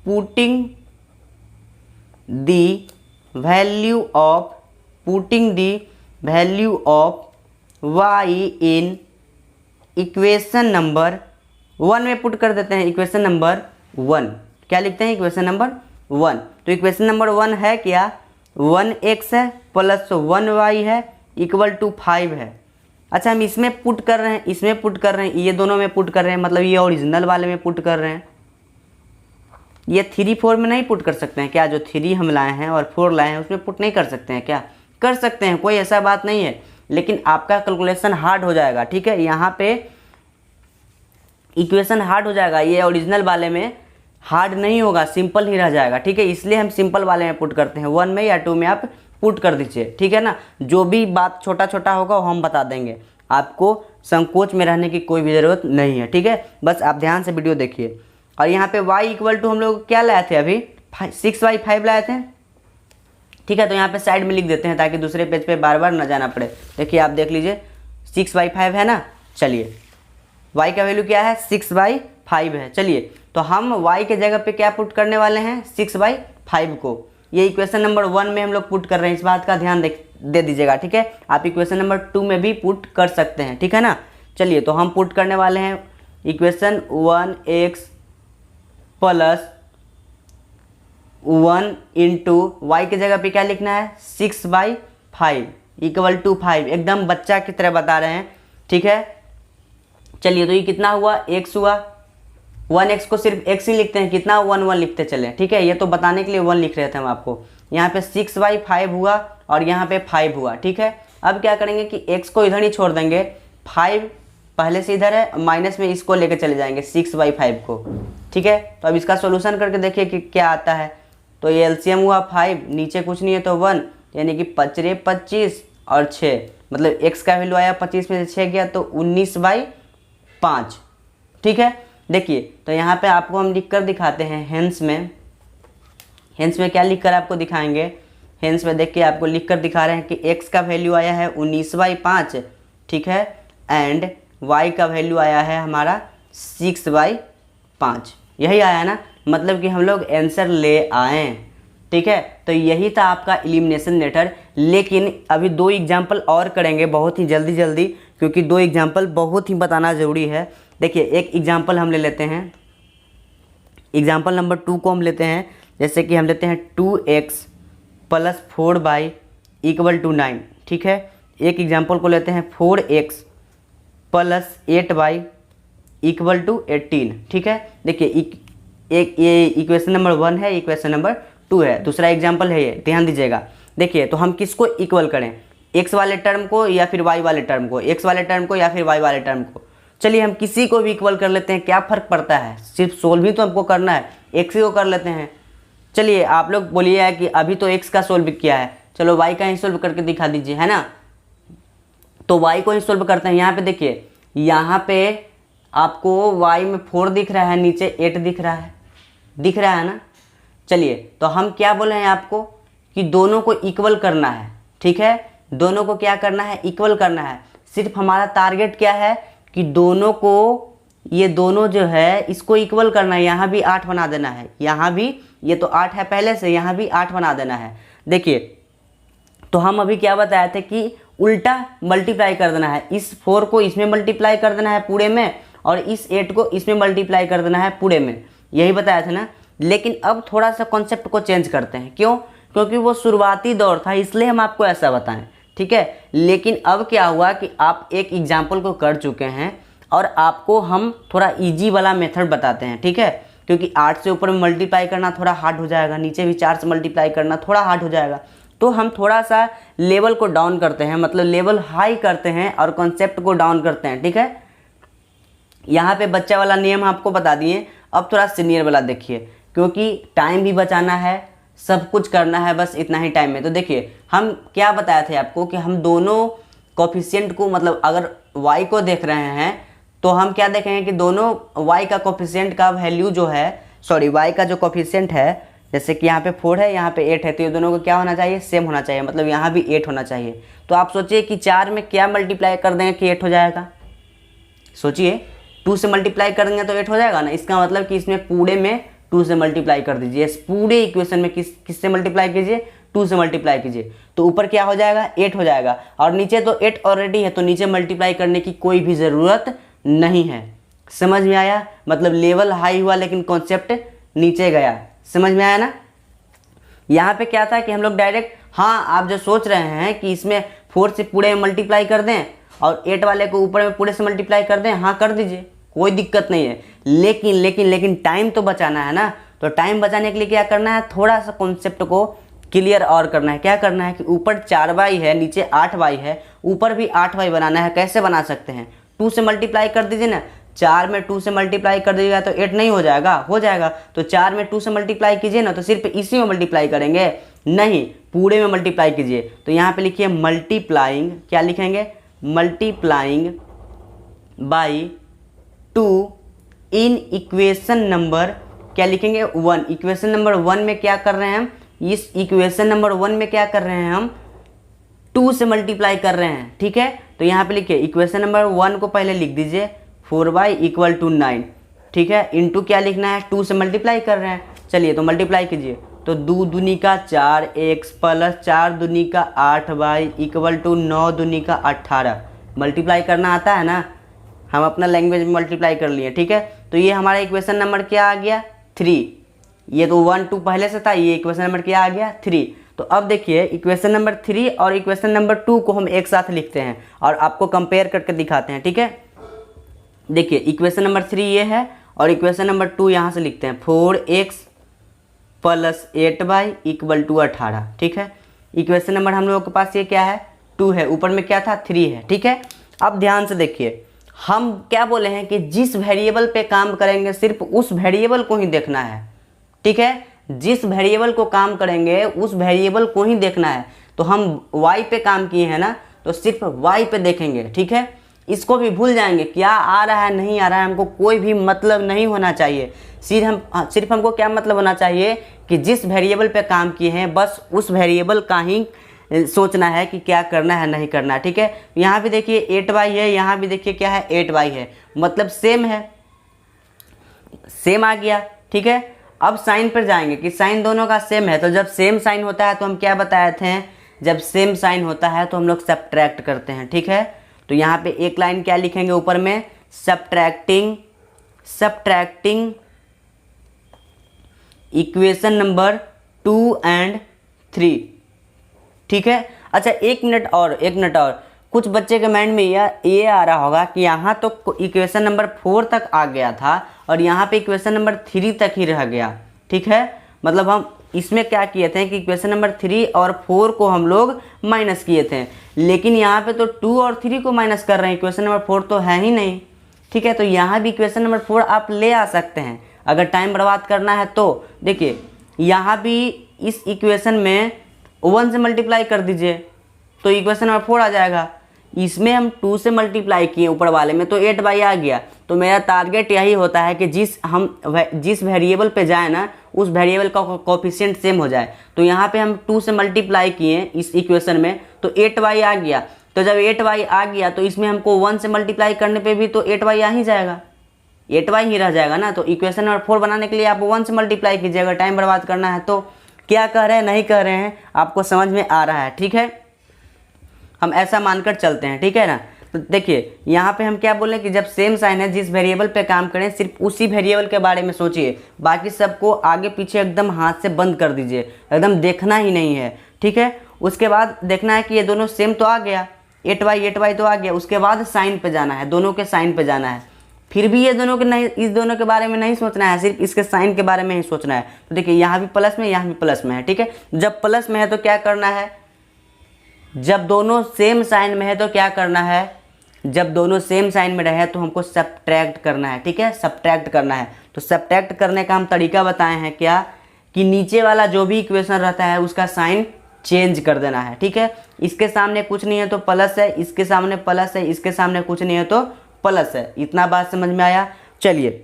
putting the value of putting the value of Y in equation number 1 में पुट कर देते हैं। इक्वेशन नंबर 1 क्या लिखते हैं? Equation number 1। तो इक्वेशन नंबर 1 है क्या? 1x है प्लस 1y है इक्वल टू 5 है। अच्छा, हम इसमें पुट कर रहे हैं, इसमें पुट कर रहे हैं, ये दोनों में पुट कर रहे हैं, मतलब ये ओरिजिनल वाले में पुट कर रहे हैं। ये 3 4 में नहीं पुट कर सकते हैं क्या? जो 3 हम लाए हैं और 4 लाए हैं उसमें पुट नहीं कर सकते हैं क्या? कर सकते हैं, कोई ऐसा बात नहीं है, लेकिन आपका कैलकुलेशन हार्ड हो जाएगा। ठीक है, यहाँ पे इक्वेशन हार्ड हो जाएगा, ये ओरिजिनल वाले में हार्ड नहीं होगा, सिंपल ही रह जाएगा। ठीक है, इसलिए हम सिंपल वाले में पुट करते हैं। 1 में या 2 में आप पुट कर दीजिए। ठीक है ना, जो भी बात छोटा छोटा होगा वो हम बता देंगे, आपको संकोच में रहने की कोई भी ज़रूरत नहीं है। ठीक है, बस आप ध्यान से वीडियो देखिए। और यहाँ पे y इक्वल टू हम लोग क्या लाए थे अभी? 6y5 लाए थे। ठीक है, तो यहाँ पे साइड में लिख देते हैं ताकि दूसरे पेज पे बार बार ना जाना पड़े। देखिए, आप देख लीजिए 6y5 है ना। चलिए, y का वैल्यू क्या है? 6/5 है। चलिए, तो हम y के जगह पे क्या पुट करने वाले हैं? 6/5 को। ये इक्वेशन नंबर 1 में हम लोग पुट कर रहे हैं, इस बात का ध्यान दे दीजिएगा। ठीक है, आप इक्वेशन नंबर 2 में भी पुट कर सकते हैं। ठीक है ना। चलिए, तो हम पुट करने वाले हैं equation 1x plus 1 into Y के जगह पे क्या लिखना है? 6/5 इक्वल टू 5। एकदम बच्चा की तरह बता रहे हैं। ठीक है, चलिए, तो ये कितना हुआ? x हुआ। 1x को सिर्फ x ही लिखते हैं, कितना? 1 1 लिखते चले। ठीक है, ये तो बताने के लिए 1 लिख रहे थे हम आपको। यहाँ पे 6/5 हुआ और यहाँ पे 5 हुआ। ठीक है, अब क्या करेंगे कि x को इधर ही छोड़ देंगे, 5 पहले से इधर है, माइनस में इसको लेके चले जाएंगे 6/5 को। ठीक है, तो अब इसका सोल्यूशन करके देखिए कि क्या आता है। तो ये एलसीएम हुआ 5, नीचे कुछ नहीं है तो 1, यानी कि 5 × 25 और 6, मतलब x का वैल्यू आया 25 में से 6 गया तो 19/5। ठीक है, देखिए, तो यहाँ पे आपको हम लिख कर दिखाते हैं हेंस में। हेंस में क्या लिख कर आपको दिखाएंगे? हेंस में देखिए, आपको लिख कर दिखा रहे हैं कि x का वैल्यू आया है 19/5। ठीक है, एंड y का वैल्यू आया है हमारा 6/5। यही आया ना, मतलब कि हम लोग आंसर ले आए। ठीक है, तो यही था आपका एलिमिनेशन मेथड। लेकिन अभी 2 एग्जाम्पल और करेंगे बहुत ही जल्दी, क्योंकि 2 एग्जाम्पल बहुत ही बताना ज़रूरी है। देखिए, एक एग्जाम्पल हम ले लेते हैं, एग्जाम्पल नंबर 2 को हम लेते हैं। जैसे कि हम लेते हैं 2x plus 4y equal to 9। ठीक है, एक एग्जाम्पल को लेते हैं 4x plus 8y equal to 18। ठीक है, देखिए, एक ये इक्वेशन नंबर 1 है, इक्वेशन नंबर 2 है, दूसरा एग्जाम्पल है ये, ध्यान दीजिएगा। देखिए, तो हम किसको इक्वल करें? x वाले टर्म को या फिर y वाले टर्म को? x वाले टर्म को या फिर y वाले टर्म को? चलिए, हम किसी को भी इक्वल कर लेते हैं, क्या फ़र्क पड़ता है? सिर्फ सोल्व ही तो हमको करना है, x ही को कर लेते हैं। चलिए, आप लोग बोलिए कि अभी तो x का सोल्व किया है, चलो y का ही सोल्व करके दिखा दीजिए, है ना। तो y को ही सोल्व करते हैं। यहाँ पे देखिए, यहाँ पे आपको y में 4 दिख रहा है, नीचे 8 दिख रहा है ना। चलिए, तो हम क्या बोले हैं आपको कि दोनों को इक्वल करना है। ठीक है, दोनों को क्या करना है? इक्वल करना है। सिर्फ हमारा टारगेट क्या है कि दोनों को, ये दोनों जो है इसको इक्वल करना है। यहाँ भी 8 बना देना है, यहाँ भी, ये तो 8 है पहले से, यहाँ भी 8 बना देना है। देखिए, तो हम अभी क्या बताए थे कि उल्टा मल्टीप्लाई कर देना है। इस 4 को इसमें मल्टीप्लाई कर देना है पूरे में, और इस 8 को इसमें मल्टीप्लाई कर देना है पूरे में, यही बताया था ना। लेकिन अब थोड़ा सा कॉन्सेप्ट को चेंज करते हैं। क्यों? क्योंकि वो शुरुआती दौर था, इसलिए हम आपको ऐसा बताएं। ठीक है, लेकिन अब क्या हुआ कि आप एक एग्जाम्पल को कर चुके हैं और आपको हम थोड़ा इजी वाला मेथड बताते हैं। ठीक है, क्योंकि 8 से ऊपर में मल्टीप्लाई करना थोड़ा हार्ड हो जाएगा, नीचे भी 4 से मल्टीप्लाई करना थोड़ा हार्ड हो जाएगा। तो हम थोड़ा सा लेवल को डाउन करते हैं, मतलब लेवल हाई करते हैं और कॉन्सेप्ट को डाउन करते हैं। ठीक है, यहाँ पे बच्चा वाला नियम आपको बता दिए, अब थोड़ा सीनियर वाला देखिए, क्योंकि टाइम भी बचाना है, सब कुछ करना है बस इतना ही टाइम में। तो देखिए, हम क्या बताए थे आपको कि हम दोनों कोफिशिएंट को, मतलब अगर y को देख रहे हैं तो हम क्या देखेंगे कि दोनों y का कोफिशिएंट का वैल्यू जो है, सॉरी y का जो कोफिशिएंट है, जैसे कि यहाँ पे 4 है, यहाँ पे 8 है, तो ये दोनों को क्या होना चाहिए? सेम होना चाहिए, मतलब यहाँ भी 8 होना चाहिए। तो आप सोचिए कि 4 में क्या मल्टीप्लाई कर देंगे कि 8 हो जाएगा? सोचिए, 2 से मल्टीप्लाई कर देंगे तो 8 हो जाएगा ना। इसका मतलब कि इसमें पूरे में 2 से मल्टीप्लाई कर दीजिए, इस पूरे इक्वेशन में किससे मल्टीप्लाई कीजिए? 2 से मल्टीप्लाई कीजिए तो ऊपर क्या हो जाएगा 8 हो जाएगा, और नीचे तो 8 ऑलरेडी है तो नीचे मल्टीप्लाई करने की कोई भी ज़रूरत नहीं है। समझ में आया? मतलब लेवल हाई हुआ लेकिन कॉन्सेप्ट नीचे गया। समझ में आया ना? यहाँ पे क्या था कि हम लोग डायरेक्ट, हाँ आप जो सोच रहे हैं कि इसमें 4 से पूरे में मल्टीप्लाई कर दें और 8 वाले को ऊपर में पूरे से मल्टीप्लाई कर दें, हाँ कर दीजिए, कोई दिक्कत नहीं है। लेकिन लेकिन लेकिन टाइम तो बचाना है ना, तो टाइम बचाने के लिए क्या करना है, थोड़ा सा कॉन्सेप्ट को क्लियर और करना है। क्या करना है कि ऊपर 4y है, नीचे 8y है, ऊपर भी 8y बनाना है। कैसे बना सकते हैं? 2 से मल्टीप्लाई कर दीजिए ना, 4 में 2 से मल्टीप्लाई कर दीजिएगा तो 8 नहीं हो जाएगा? हो जाएगा। तो 4 में 2 से मल्टीप्लाई कीजिए ना, तो सिर्फ इसी में मल्टीप्लाई करेंगे? नहीं, पूरे में मल्टीप्लाई कीजिए। तो यहाँ पे लिखिए मल्टीप्लाइंग, क्या लिखेंगे? Multiplying by 2 in equation number, क्या लिखेंगे? 1। इक्वेशन नंबर 1 में क्या कर रहे हैं हम? इस इक्वेशन नंबर 1 में क्या कर रहे हैं हम? 2 से मल्टीप्लाई कर रहे हैं। ठीक है, तो यहाँ पे लिखिए इक्वेशन नंबर 1 को पहले लिख दीजिए 4y = 9। ठीक है, इंटू क्या लिखना है? 2 से मल्टीप्लाई कर रहे हैं। चलिए तो मल्टीप्लाई कीजिए, तो 2 दूनी का 4x प्लस 4 दूनी का 8y = 9 दूनी का 18। मल्टीप्लाई करना आता है ना, हम अपना लैंग्वेज में मल्टीप्लाई कर लिए। ठीक है, तो ये हमारा इक्वेशन नंबर क्या आ गया? 3। ये तो 1 2 पहले से था, ये इक्वेशन नंबर क्या आ गया? 3। तो अब देखिए इक्वेशन नंबर 3 और इक्वेशन नंबर 2 को हम एक साथ लिखते हैं और आपको कंपेयर करके दिखाते हैं। ठीक है, देखिए इक्वेशन नंबर 3 ये है और इक्वेशन नंबर 2 यहाँ से लिखते हैं 4x प्लस 8y = 18। ठीक है, इक्वेशन नंबर हम लोगों के पास ये क्या है? 2 है, ऊपर में क्या था? 3 है। ठीक है, अब ध्यान से देखिए, हम क्या बोले हैं कि जिस वेरिएबल पे काम करेंगे सिर्फ उस वेरिएबल को ही देखना है। ठीक है, जिस वेरिएबल को काम करेंगे उस वेरिएबल को ही देखना है। तो हम y पे काम किए हैं ना, तो सिर्फ y पे देखेंगे। ठीक है, इसको भी भूल जाएंगे, क्या आ रहा है नहीं आ रहा है हमको कोई भी मतलब नहीं होना चाहिए। सिर्फ हमको क्या मतलब होना चाहिए कि जिस वेरिएबल पे काम किए हैं बस उस वेरिएबल का ही सोचना है कि क्या करना है नहीं करना है। ठीक है, यहाँ भी देखिए 8y है, यहाँ भी देखिए क्या है? 8y है, मतलब सेम है, सेम आ गया। ठीक है, अब साइन पर जाएंगे कि साइन दोनों का सेम है, तो जब सेम साइन होता है तो हम क्या बताए थे? जब सेम साइन होता है तो हम लोग सब्ट्रैक्ट करते हैं। ठीक है, तो यहाँ पे एक लाइन क्या लिखेंगे ऊपर में? सब्ट्रैक्टिंग इक्वेशन नंबर 2 और 3। ठीक है, अच्छा एक मिनट और, कुछ बच्चे के माइंड में ये आ रहा होगा कि यहाँ तो इक्वेशन नंबर 4 तक आ गया था और यहाँ पे इक्वेशन नंबर 3 तक ही रह गया। ठीक है, मतलब हम इसमें क्या किए थे कि इक्वेशन नंबर 3 और 4 को हम लोग माइनस किए थे, लेकिन यहाँ पे तो 2 और 3 को माइनस कर रहे हैं, इक्वेशन नंबर 4 तो है ही नहीं। ठीक है, तो यहाँ भी इक्वेशन नंबर 4 आप ले आ सकते हैं अगर टाइम बर्बाद करना है तो। देखिए यहाँ भी इस इक्वेशन में 1 से मल्टीप्लाई कर दीजिए तो इक्वेशन नंबर 4 आ जाएगा। इसमें हम 2 से मल्टीप्लाई किए ऊपर वाले में तो 8y आ गया। तो मेरा टारगेट यही होता है कि जिस वेरिएबल पे जाए ना उस वेरिएबल का कोफिशिएंट सेम हो जाए। तो यहाँ पे हम 2 से मल्टीप्लाई किए इस इक्वेशन में तो 8y आ गया। तो जब 8y आ गया तो इसमें हमको 1 से मल्टीप्लाई करने पे भी तो 8y आ ही जाएगा, 8y ही रह जाएगा ना। तो इक्वेशन नंबर 4 बनाने के लिए आप 1 से मल्टीप्लाई कीजिए अगर टाइम बर्बाद करना है तो। क्या कह रहे हैं नहीं कह रहे हैं आपको समझ में आ रहा है? ठीक है, हम ऐसा मानकर चलते हैं। ठीक है ना, तो देखिए यहाँ पे हम क्या बोलें कि जब सेम साइन है जिस वेरिएबल पे काम करें सिर्फ उसी वेरिएबल के बारे में सोचिए, बाकी सबको आगे पीछे एकदम हाथ से बंद कर दीजिए, एकदम देखना ही नहीं है। ठीक है, उसके बाद देखना है कि ये दोनों सेम तो आ गया, 8y तो आ गया। उसके बाद साइन पे जाना है, दोनों के साइन पे जाना है। फिर भी ये दोनों के नहीं, इस दोनों के बारे में नहीं सोचना है, सिर्फ इसके साइन के बारे में ही सोचना है। तो देखिए यहाँ भी प्लस में, यहाँ भी प्लस में है। ठीक है, जब प्लस में है तो क्या करना है? जब दोनों सेम साइन में है तो क्या करना है? जब दोनों सेम साइन में रहे तो हमको सब्ट्रैक्ट करना है। ठीक है, सब्ट्रैक्ट करना है। तो सब्ट्रैक्ट करने का हम तरीका बताए हैं क्या, कि नीचे वाला जो भी इक्वेशन रहता है उसका साइन चेंज कर देना है। ठीक है, इसके सामने कुछ नहीं है तो प्लस है, इसके सामने प्लस है, इसके सामने कुछ नहीं है तो प्लस है। इतना बात समझ में आया? चलिए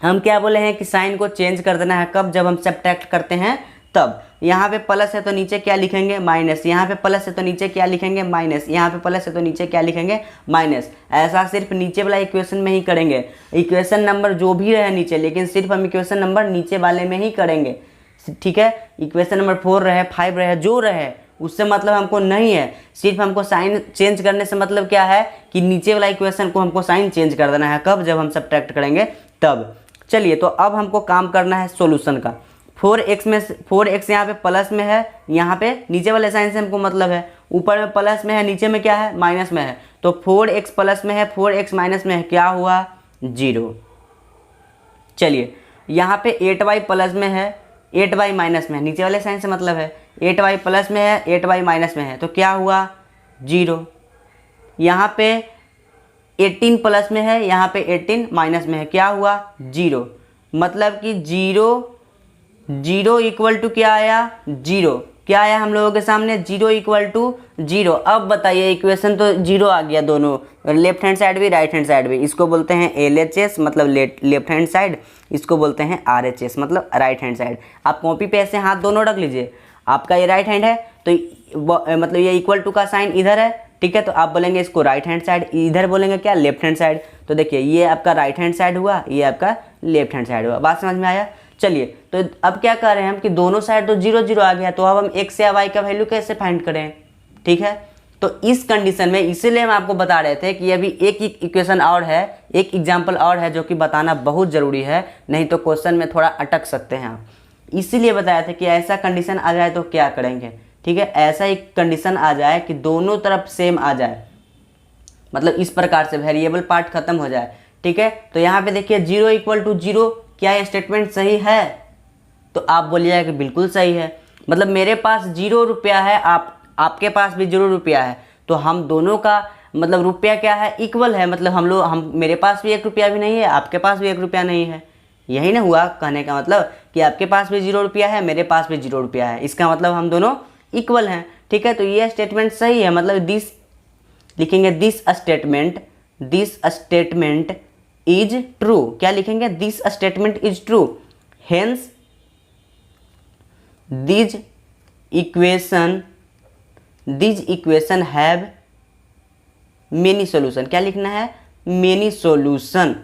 हम क्या बोले हैं कि साइन को चेंज कर देना है कब? जब हम सब्ट्रैक्ट करते हैं तब। यहाँ पे प्लस है तो नीचे क्या लिखेंगे? माइनस। यहाँ पे प्लस है तो नीचे क्या लिखेंगे? माइनस। यहाँ पे प्लस है तो नीचे क्या लिखेंगे? माइनस। ऐसा सिर्फ नीचे वाला इक्वेशन में ही करेंगे, इक्वेशन नंबर जो भी रहे नीचे, लेकिन सिर्फ हम इक्वेशन नंबर नीचे वाले में ही करेंगे। ठीक है, इक्वेशन नंबर 4 रहे 5 रहे जो रहे उससे मतलब हमको नहीं है, सिर्फ हमको साइन चेंज करने से मतलब क्या है कि नीचे वाला इक्वेशन को हमको साइन चेंज कर देना है। कब? जब हम सब्ट्रैक्ट करेंगे तब। चलिए तो अब हमको काम करना है सॉल्यूशन का। 4x में 4x यहाँ पे प्लस में है, यहाँ पे नीचे वाले साइन से हमको मतलब है, ऊपर में प्लस में है नीचे में क्या है माइनस में है, तो 4x प्लस में है 4x माइनस में है, क्या हुआ 0। चलिए यहाँ पे 8y प्लस में है 8y माइनस में है, नीचे वाले साइन से मतलब है, 8y प्लस में है 8y माइनस में है, तो क्या हुआ 0। यहाँ पे 18 प्लस में है, यहाँ पे 18 माइनस में है, क्या हुआ 0। मतलब कि 0 इक्वल टू क्या आया 0, क्या आया हम लोगों के सामने 0 इक्वल टू 0। अब बताइए इक्वेशन तो 0 आ गया, दोनों लेफ्ट हैंड साइड भी राइट हैंड साइड भी। इसको बोलते हैं LHS मतलब लेफ्ट हैंड साइड, इसको बोलते हैं RHS मतलब राइट हैंड साइड। आप कॉपी पे ऐसे हाथ दोनों रख लीजिए, आपका ये राइट हैंड है तो मतलब ये इक्वल टू का साइन इधर है, ठीक है, तो आप बोलेंगे इसको राइट हैंड साइड, इधर बोलेंगे क्या लेफ्ट हैंड साइड। तो देखिए ये आपका राइट हैंड साइड हुआ, ये आपका लेफ्ट हैंड साइड हुआ। बात समझ में आया? चलिए तो अब क्या कर रहे हैं हम कि दोनों साइड तो 0 0 आ गया, तो अब हम x या y का वैल्यू कैसे फाइंड करें, ठीक है। तो इस कंडीशन में इसीलिए हम आपको बता रहे थे कि अभी एक इक्वेशन और है, एक एग्जाम्पल और है जो कि बताना बहुत ज़रूरी है, नहीं तो क्वेश्चन में थोड़ा अटक सकते हैं आप। इसीलिए बताया था कि ऐसा कंडीशन आ जाए तो क्या करेंगे, ठीक है। ऐसा एक कंडीशन आ जाए कि दोनों तरफ सेम आ जाए, मतलब इस प्रकार से वेरिएबल पार्ट खत्म हो जाए, ठीक है। तो यहाँ पे देखिए 0 इक्वल टू 0, क्या ये स्टेटमेंट सही है? तो आप बोलिएगा कि बिल्कुल सही है। मतलब मेरे पास 0 रुपया है, आपके पास भी 0 रुपया है, तो हम दोनों का मतलब रुपया क्या है इक्वल है। मतलब हम मेरे पास भी 1 रुपया भी नहीं है, आपके पास भी 1 रुपया नहीं है। यही ना हुआ कहने का मतलब कि आपके पास भी 0 रुपया है, मेरे पास भी 0 रुपया है, इसका मतलब हम दोनों इक्वल हैं, ठीक है। तो ये स्टेटमेंट सही है, मतलब दिस लिखेंगे दिस स्टेटमेंट इज ट्रू। क्या लिखेंगे? This statement is true, hence this equation have many solution. क्या लिखना है? मेनी सॉल्यूशन,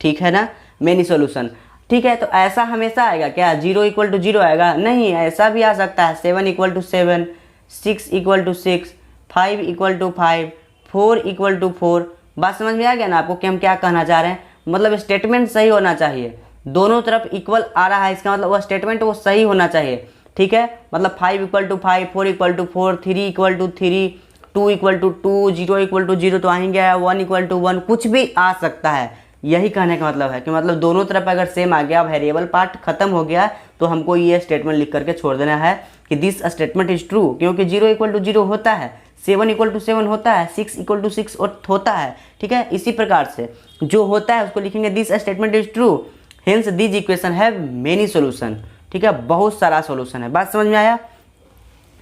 ठीक है ना, मेनी सॉल्यूशन, ठीक है। तो ऐसा हमेशा आएगा क्या 0 इक्वल टू 0 आएगा? नहीं, ऐसा भी आ सकता है 7 equal to 7, 6 equal to 6, 5 equal to 5, 4 equal to 4। बात समझ में आ गया ना आपको कि हम क्या कहना चाह रहे हैं? मतलब स्टेटमेंट सही होना चाहिए, दोनों तरफ इक्वल आ रहा है, इसका मतलब वो स्टेटमेंट वो सही होना चाहिए, ठीक है। मतलब 5 equal to 5, 4 equal to 4, 3 equal to 3, 2 equal to 2, 0 equal to 0 तो आएंगे, 1 इक्वल टू 1, कुछ भी आ सकता है। यही कहने का मतलब है कि मतलब दोनों तरफ अगर सेम आ गया, वेरिएबल पार्ट खत्म हो गया, तो हमको ये स्टेटमेंट लिख करके छोड़ देना है कि दिस स्टेटमेंट इज ट्रू, क्योंकि 0 इक्वल टू 0 होता है, 7 इक्वल टू 7 होता है, 6 इक्वल टू 6 होता है, ठीक है। इसी प्रकार से जो होता है उसको लिखेंगे this statement is true, hence this equation have many solution, ठीक है, बहुत सारा सॉल्यूशन है। बात समझ में आया?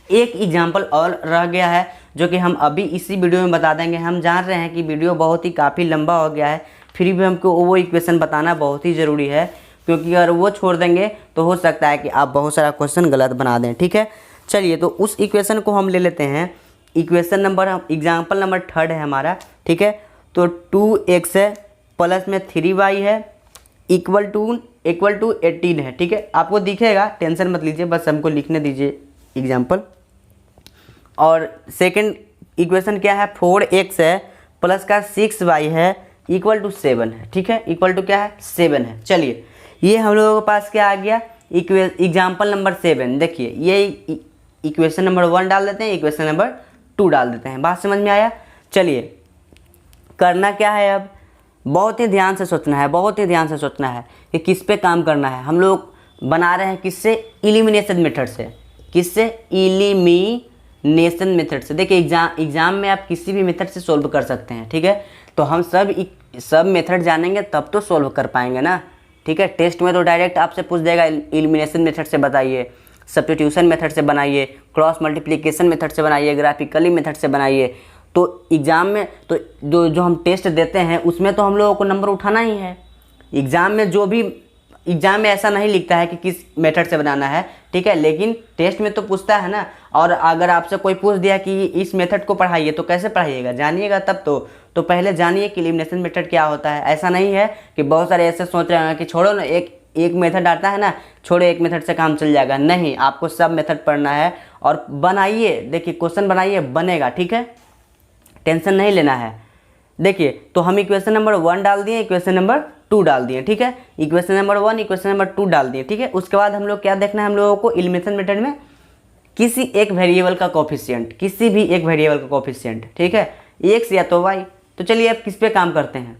एक एग्जाम्पल और रह गया है जो कि हम अभी इसी वीडियो में बता देंगे। हम जान रहे हैं कि वीडियो बहुत ही काफ़ी लंबा हो गया है, फिर भी हमको वो इक्वेशन बताना बहुत ही ज़रूरी है, क्योंकि अगर वो छोड़ देंगे तो हो सकता है कि आप बहुत सारा क्वेश्चन गलत बना दें, ठीक है। चलिए तो उस इक्वेशन को हम ले लेते हैं, इक्वेशन नंबर एग्जाम्पल नंबर 3 है हमारा, ठीक है। तो 2x है प्लस में 3y है इक्वल टू 18 है, ठीक है। आपको दिखेगा, टेंशन मत लीजिए, बस हमको लिखने दीजिए एग्जाम्पल। और सेकंड इक्वेशन क्या है? 4x है प्लस का 6y है इक्वल टू 7 है, ठीक है, इक्वल टू क्या है 7 है। चलिए ये हम लोगों के पास क्या आ गया एग्जाम्पल नंबर 7। देखिए ये इक्वेशन नंबर 1 डाल देते हैं, इक्वेशन नंबर 2 डाल देते हैं। बात समझ में आया? चलिए करना क्या है, अब बहुत ही ध्यान से सोचना है, बहुत ही ध्यान से सोचना है कि किस पे काम करना है। हम लोग बना रहे हैं किससे? एलिमिनेशन मेथड से। किससे? एलिमिनेशन मेथड से। देखिए एग्जाम में आप किसी भी मेथड से सॉल्व कर सकते हैं, ठीक है। तो हम सब मेथड जानेंगे तब तो सॉल्व कर पाएंगे ना, ठीक है। टेस्ट में तो डायरेक्ट आपसे पूछ देगा एलिमिनेशन मेथड से बताइए, सब्स्टिट्यूशन मेथड से बनाइए, क्रॉस मल्टीप्लिकेशन मेथड से बनाइए, ग्राफिकली मेथड से बनाइए। तो एग्ज़ाम में तो जो हम टेस्ट देते हैं उसमें तो हम लोगों को नंबर उठाना ही है। एग्ज़ाम में ऐसा नहीं लिखता है कि किस मेथड से बनाना है, ठीक है, लेकिन टेस्ट में तो पूछता है ना। और अगर आपसे कोई पूछ दिया कि इस मेथड को पढ़ाइए तो कैसे पढ़ाइएगा? जानिएगा तब तो पहले जानिए कि एलिमिनेशन मेथड क्या होता है। ऐसा नहीं है कि बहुत सारे ऐसे सोच रहे हैं कि छोड़ो ना, एक एक मेथड आता है ना, छोड़ो एक मेथड से काम चल जाएगा, नहीं, आपको सब मेथड पढ़ना है। और बनाइए, देखिए क्वेश्चन बनाइए, बनेगा, ठीक है, टेंशन नहीं लेना है। देखिए तो हम इक्वेशन नंबर 1 डाल दिए, इक्वेशन नंबर 2 डाल दिए, ठीक है, इक्वेशन नंबर 1 इक्वेशन नंबर 2 डाल दिए, ठीक है। उसके बाद हम लोग क्या देखना है, हम लोगों को एलिमिनेशन मेथड में किसी एक वेरिएबल का कोफिशिएंट, किसी भी एक वेरिएबल का कोफिशिएंट, ठीक है, एक्स या तो वाई। तो चलिए अब किस पे काम करते हैं,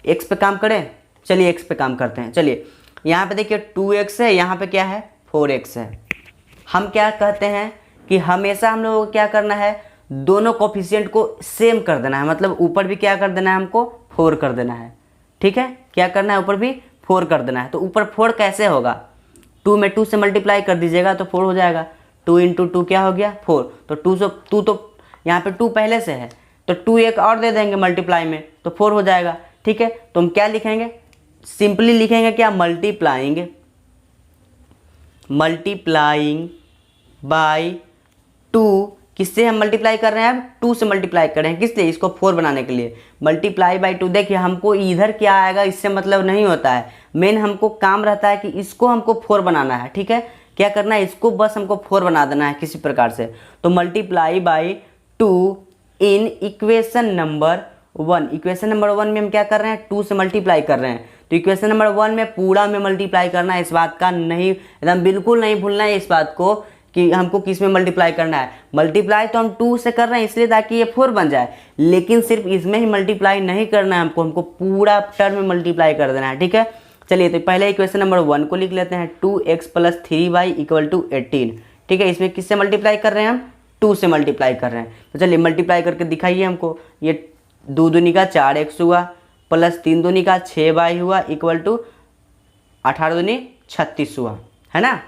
एक्स पे काम करें, चलिए एक्स पे काम करते हैं। चलिए यहाँ पे देखिए 2x है, यहाँ पे क्या है 4x है। हम क्या कहते हैं कि हमेशा हम लोगों को क्या करना है, दोनों कोफिशिएंट को सेम कर देना है, मतलब ऊपर भी क्या कर देना है, हमको 4 कर देना है, ठीक है, क्या करना है, ऊपर भी 4 कर देना है। तो ऊपर 4 कैसे होगा, 2 में 2 से मल्टीप्लाई कर दीजिएगा तो 4 हो जाएगा, 2 × 2 क्या हो गया 4। तो 2 तो यहाँ पे 2 पहले से है, तो 2 एक और दे देंगे मल्टीप्लाई में तो 4 हो जाएगा, ठीक है। तो हम क्या लिखेंगे, सिंपली लिखेंगे क्या, मल्टीप्लाइंग बाय 2, किससे हम मल्टीप्लाई कर रहे हैं, अब 2 से मल्टीप्लाई कर रहे हैं, किस लिए, इसको 4 बनाने के लिए, मल्टीप्लाई बाय 2। देखिए हमको इधर क्या आएगा इससे मतलब नहीं होता है, मेन हमको काम रहता है कि इसको हमको 4 बनाना है, ठीक है, क्या करना है, इसको बस हमको 4 बना देना है किसी प्रकार से। तो multiply by 2 in equation number 1, equation number 1 में हम क्या कर रहे हैं, 2 से मल्टीप्लाई कर रहे हैं। तो इक्वेशन नंबर 1 में पूरा में मल्टीप्लाई करना है, इस बात का नहीं, एकदम बिल्कुल नहीं भूलना है इस बात को कि हमको किस में मल्टीप्लाई करना है। मल्टीप्लाई तो हम 2 से कर रहे हैं इसलिए ताकि ये 4 बन जाए, लेकिन सिर्फ इसमें ही मल्टीप्लाई नहीं करना है हमको पूरा टर्म में मल्टीप्लाई कर देना है, ठीक है। चलिए तो पहले इक्वेशन नंबर 1 को लिख लेते हैं, 2x + 3y = 18, ठीक है। इसमें किससे मल्टीप्लाई कर रहे हैं हम, 2 से मल्टीप्लाई कर रहे हैं। तो चलिए मल्टीप्लाई करके दिखाइए हमको, ये 2 दूनी का 4x हुआ प्लस 3 दूनी का 6y हुआ = 18 दूनी 36 हुआ, है ना,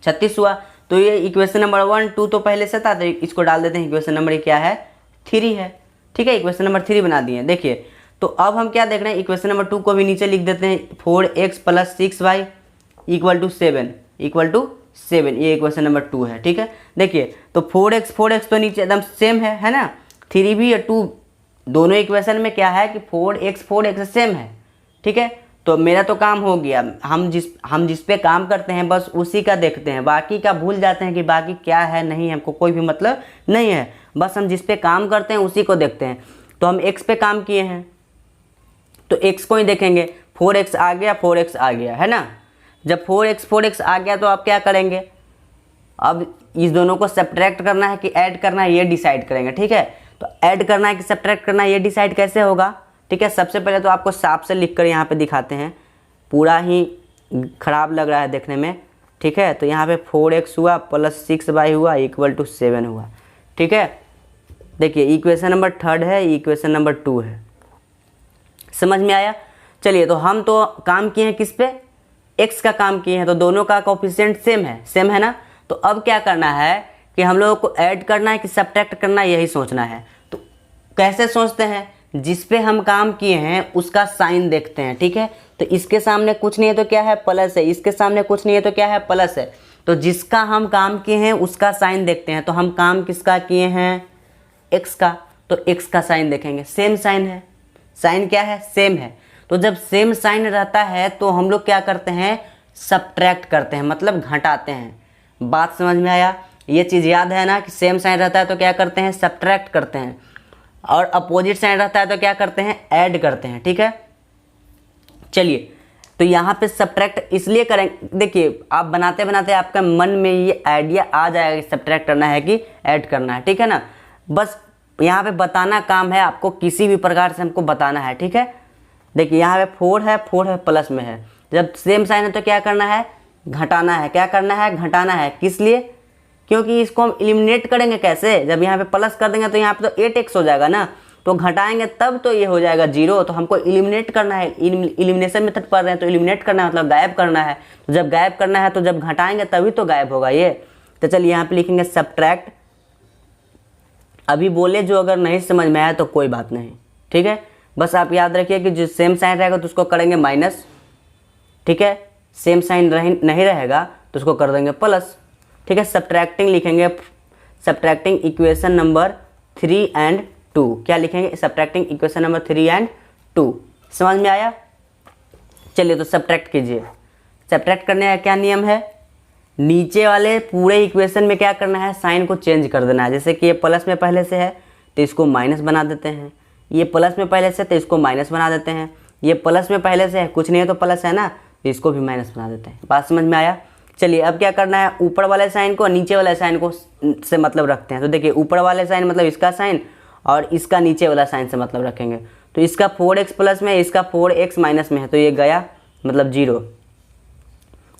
36 हुआ। तो ये इक्वेशन नंबर 1 2 तो पहले से था, तो इसको डाल देते हैं, इक्वेशन नंबर क्या है 3 है, ठीक है, इक्वेशन नंबर 3 बना दिए। देखिए तो अब हम क्या देख रहे हैं, इक्वेशन नंबर 2 को भी नीचे लिख देते हैं, 4x + 6y = 7, ये इक्वेशन नंबर 2 है, ठीक है। देखिए तो 4x तो नीचे एकदम सेम है ना, 3 भी और 2 दोनों इक्वेशन में क्या है कि 4x सेम है, ठीक है। तो मेरा तो काम हो गया, हम जिस पे काम करते हैं बस उसी का देखते हैं, बाकी का भूल जाते हैं कि बाकी क्या है, नहीं, हमको कोई भी मतलब नहीं है, बस हम जिस पे काम करते हैं उसी को देखते हैं। तो हम x पे काम किए हैं तो x को ही देखेंगे, 4x आ गया, 4x आ गया, है ना। जब 4x आ गया तो आप क्या करेंगे, अब इस दोनों को सब्ट्रैक्ट करना है कि ऐड करना है ये डिसाइड करेंगे, ठीक है। तो ऐड करना है कि सब्ट्रैक्ट करना है ये डिसाइड कैसे होगा, ठीक है। सबसे पहले तो आपको साफ से लिख कर यहाँ पे दिखाते हैं, पूरा ही ख़राब लग रहा है देखने में, ठीक है। तो यहाँ पे 4x हुआ प्लस 6y हुआ = 7 हुआ, ठीक है। देखिए इक्वेशन नंबर 3 है, इक्वेशन नंबर 2 है, समझ में आया। चलिए तो हम तो काम किए हैं किस पे, x का काम किए हैं, तो दोनों का कोफिशिएंट सेम है ना। तो अब क्या करना है कि हम लोगों को ऐड करना है कि सब्ट्रैक्ट करना है, यही सोचना है। तो कैसे सोचते हैं, जिस पे हम काम किए हैं उसका साइन देखते हैं, ठीक है। तो इसके सामने कुछ नहीं है तो क्या है, प्लस है, इसके सामने कुछ नहीं है तो क्या है, प्लस है। तो जिसका हम काम किए हैं उसका साइन देखते हैं। तो हम काम किसका किए हैं, x का, तो x का साइन देखेंगे, सेम साइन है, साइन क्या है, सेम है। तो जब सेम साइन रहता है तो हम लोग क्या करते हैं, सब्ट्रैक्ट करते हैं, मतलब घटाते हैं। बात समझ में आया, ये चीज़ याद है ना कि सेम साइन रहता है तो क्या करते हैं, सब्ट्रैक्ट करते हैं, और अपोजिट साइन रहता है तो क्या करते हैं, ऐड करते हैं, ठीक है। चलिए तो यहाँ पे सब्ट्रैक्ट इसलिए करेंगे, देखिए आप बनाते बनाते आपका मन में ये आइडिया आ जाएगा कि सब्ट्रैक्ट करना है कि ऐड करना है, ठीक है ना। बस यहाँ पे बताना काम है आपको, किसी भी प्रकार से हमको बताना है, ठीक है। देखिए यहाँ पे 4 है प्लस में है, जब सेम साइन है तो क्या करना है, घटाना है, क्या करना है, घटाना है, किस लिए, क्योंकि इसको हम एलिमिनेट करेंगे कैसे, जब यहाँ पे प्लस कर देंगे तो यहाँ पे तो 8x हो जाएगा ना, तो घटाएंगे तब तो ये हो जाएगा 0। तो हमको एलिमिनेट करना है, एलिमिनेशन मेथड पढ़ रहे हैं तो एलिमिनेट करना है मतलब गायब करना है। तो जब गायब करना है तो जब घटाएंगे तभी तो गायब होगा ये। तो चलिए यहाँ पे लिखेंगे सब्ट्रैक्ट, अभी बोले जो अगर नहीं समझ में आया तो कोई बात नहीं, ठीक है। बस आप याद रखिए कि जो सेम साइन रहेगा तो उसको करेंगे माइनस, ठीक है, सेम साइन नहीं रहेगा तो उसको कर देंगे प्लस, ठीक है। सब्ट्रैक्टिंग लिखेंगे, सब्ट्रैक्टिंग इक्वेशन नंबर 3 और 2, क्या लिखेंगे, सब्ट्रैक्टिंग इक्वेशन नंबर 3 और 2, समझ में आया। चलिए तो सब्ट्रैक्ट कीजिए। सब्ट्रैक्ट करने का क्या नियम है, नीचे वाले पूरे इक्वेशन में क्या करना है, साइन को चेंज कर देना है। जैसे कि ये प्लस में पहले से है तो इसको माइनस बना देते हैं, ये प्लस में पहले से तो इसको माइनस बना देते हैं, ये प्लस में पहले से है कुछ नहीं है तो प्लस है ना, तो इसको भी माइनस बना देते हैं। बात समझ में आया। चलिए अब क्या करना है, ऊपर वाले साइन को नीचे वाले साइन को से मतलब रखते हैं। तो देखिए ऊपर वाले साइन मतलब इसका साइन और इसका नीचे वाला साइन से मतलब रखेंगे। तो इसका 4x प्लस में, इसका 4x माइनस में है तो ये गया मतलब 0।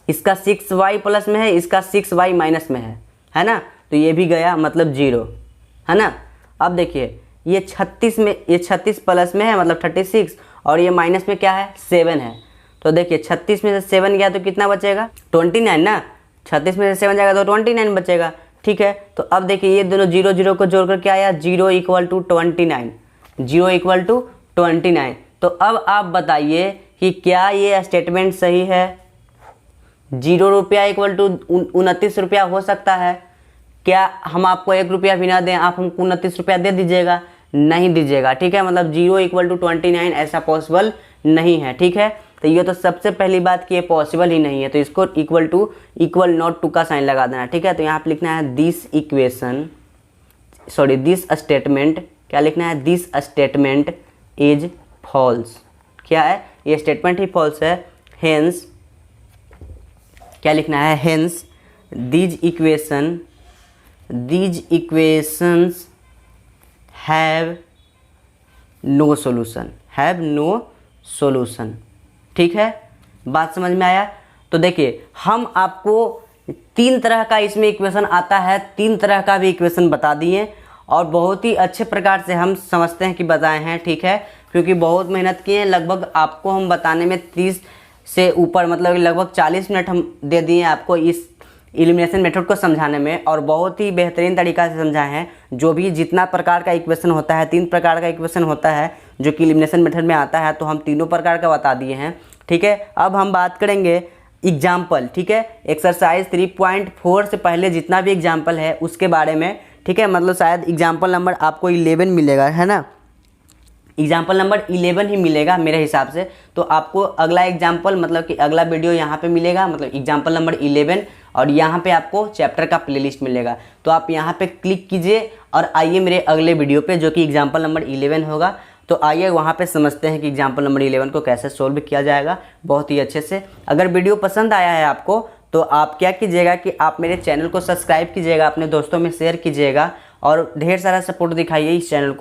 इसका 6y प्लस में है, इसका 6y माइनस में है ना, तो ये भी गया मतलब 0, है ना। अब देखिए ये 36 में, ये 36 प्लस में है मतलब 36 और ये माइनस में क्या है 7 है। तो देखिए 36 में से 7 गया तो कितना बचेगा 29 ना, 36 में से 7 जाएगा तो 29 बचेगा, ठीक है। तो अब देखिए ये दोनों 0 0 को जोड़कर क्या आया 0 = 29, 0 = 29। तो अब आप बताइए कि क्या ये स्टेटमेंट सही है, 0 रुपया = 29 रुपया हो सकता है क्या? हम आपको 1 रुपया भी ना दें, आप हमको 29 रुपया दे दीजिएगा? नहीं दीजिएगा, ठीक है। मतलब 0 = 29 ऐसा पॉसिबल नहीं है, ठीक है। तो ये तो सबसे पहली बात कि ये पॉसिबल ही नहीं है, तो इसको equal to equal not to का साइन लगा देना, ठीक है। तो यहाँ पे लिखना है दिस स्टेटमेंट, क्या लिखना है, दिस स्टेटमेंट इज फॉल्स। क्या है, ये स्टेटमेंट ही फॉल्स है। हेंस क्या लिखना है, hence these equations have no solution, ठीक है। बात समझ में आया। तो देखिए हम आपको 3 तरह का इसमें इक्वेशन आता है, 3 तरह का भी इक्वेशन बता दिए और बहुत ही अच्छे प्रकार से हम समझते हैं कि बताए हैं, ठीक है। क्योंकि बहुत मेहनत किए हैं, लगभग आपको हम बताने में 30 से ऊपर मतलब लगभग 40 मिनट हम दे दिए आपको इस एलिमिनेशन मेथड को समझाने में, और बहुत ही बेहतरीन तरीक़ा से समझाए हैं। जो भी जितना प्रकार का इक्वेशन होता है, 3 प्रकार का इक्वेशन होता है जो कि एलिमिनेशन मेथड में आता है, तो हम तीनों प्रकार का बता दिए हैं, ठीक है। अब हम बात करेंगे एग्जाम्पल, ठीक है। एक्सरसाइज 3.4 से पहले जितना भी एग्जाम्पल है उसके बारे में, ठीक है। मतलब शायद एग्जाम्पल नंबर आपको 11 मिलेगा, है ना, एग्जाम्पल नंबर 11 ही मिलेगा मेरे हिसाब से। तो आपको अगला एग्जाम्पल मतलब कि अगला वीडियो यहाँ पे मिलेगा, मतलब एग्जाम्पल नंबर 11, और यहाँ पे आपको चैप्टर का प्लेलिस्ट मिलेगा। तो आप यहाँ पे क्लिक कीजिए और आइए मेरे अगले वीडियो पे जो कि एग्जाम्पल नंबर 11 होगा। तो आइए वहाँ पे समझते हैं कि एग्जाम्पल नंबर 11 को कैसे सोल्व किया जाएगा बहुत ही अच्छे से। अगर वीडियो पसंद आया है आपको तो आप क्या कीजिएगा कि आप मेरे चैनल को सब्सक्राइब कीजिएगा, अपने दोस्तों में शेयर कीजिएगा और ढेर सारा सपोर्ट दिखाइए इस चैनल को।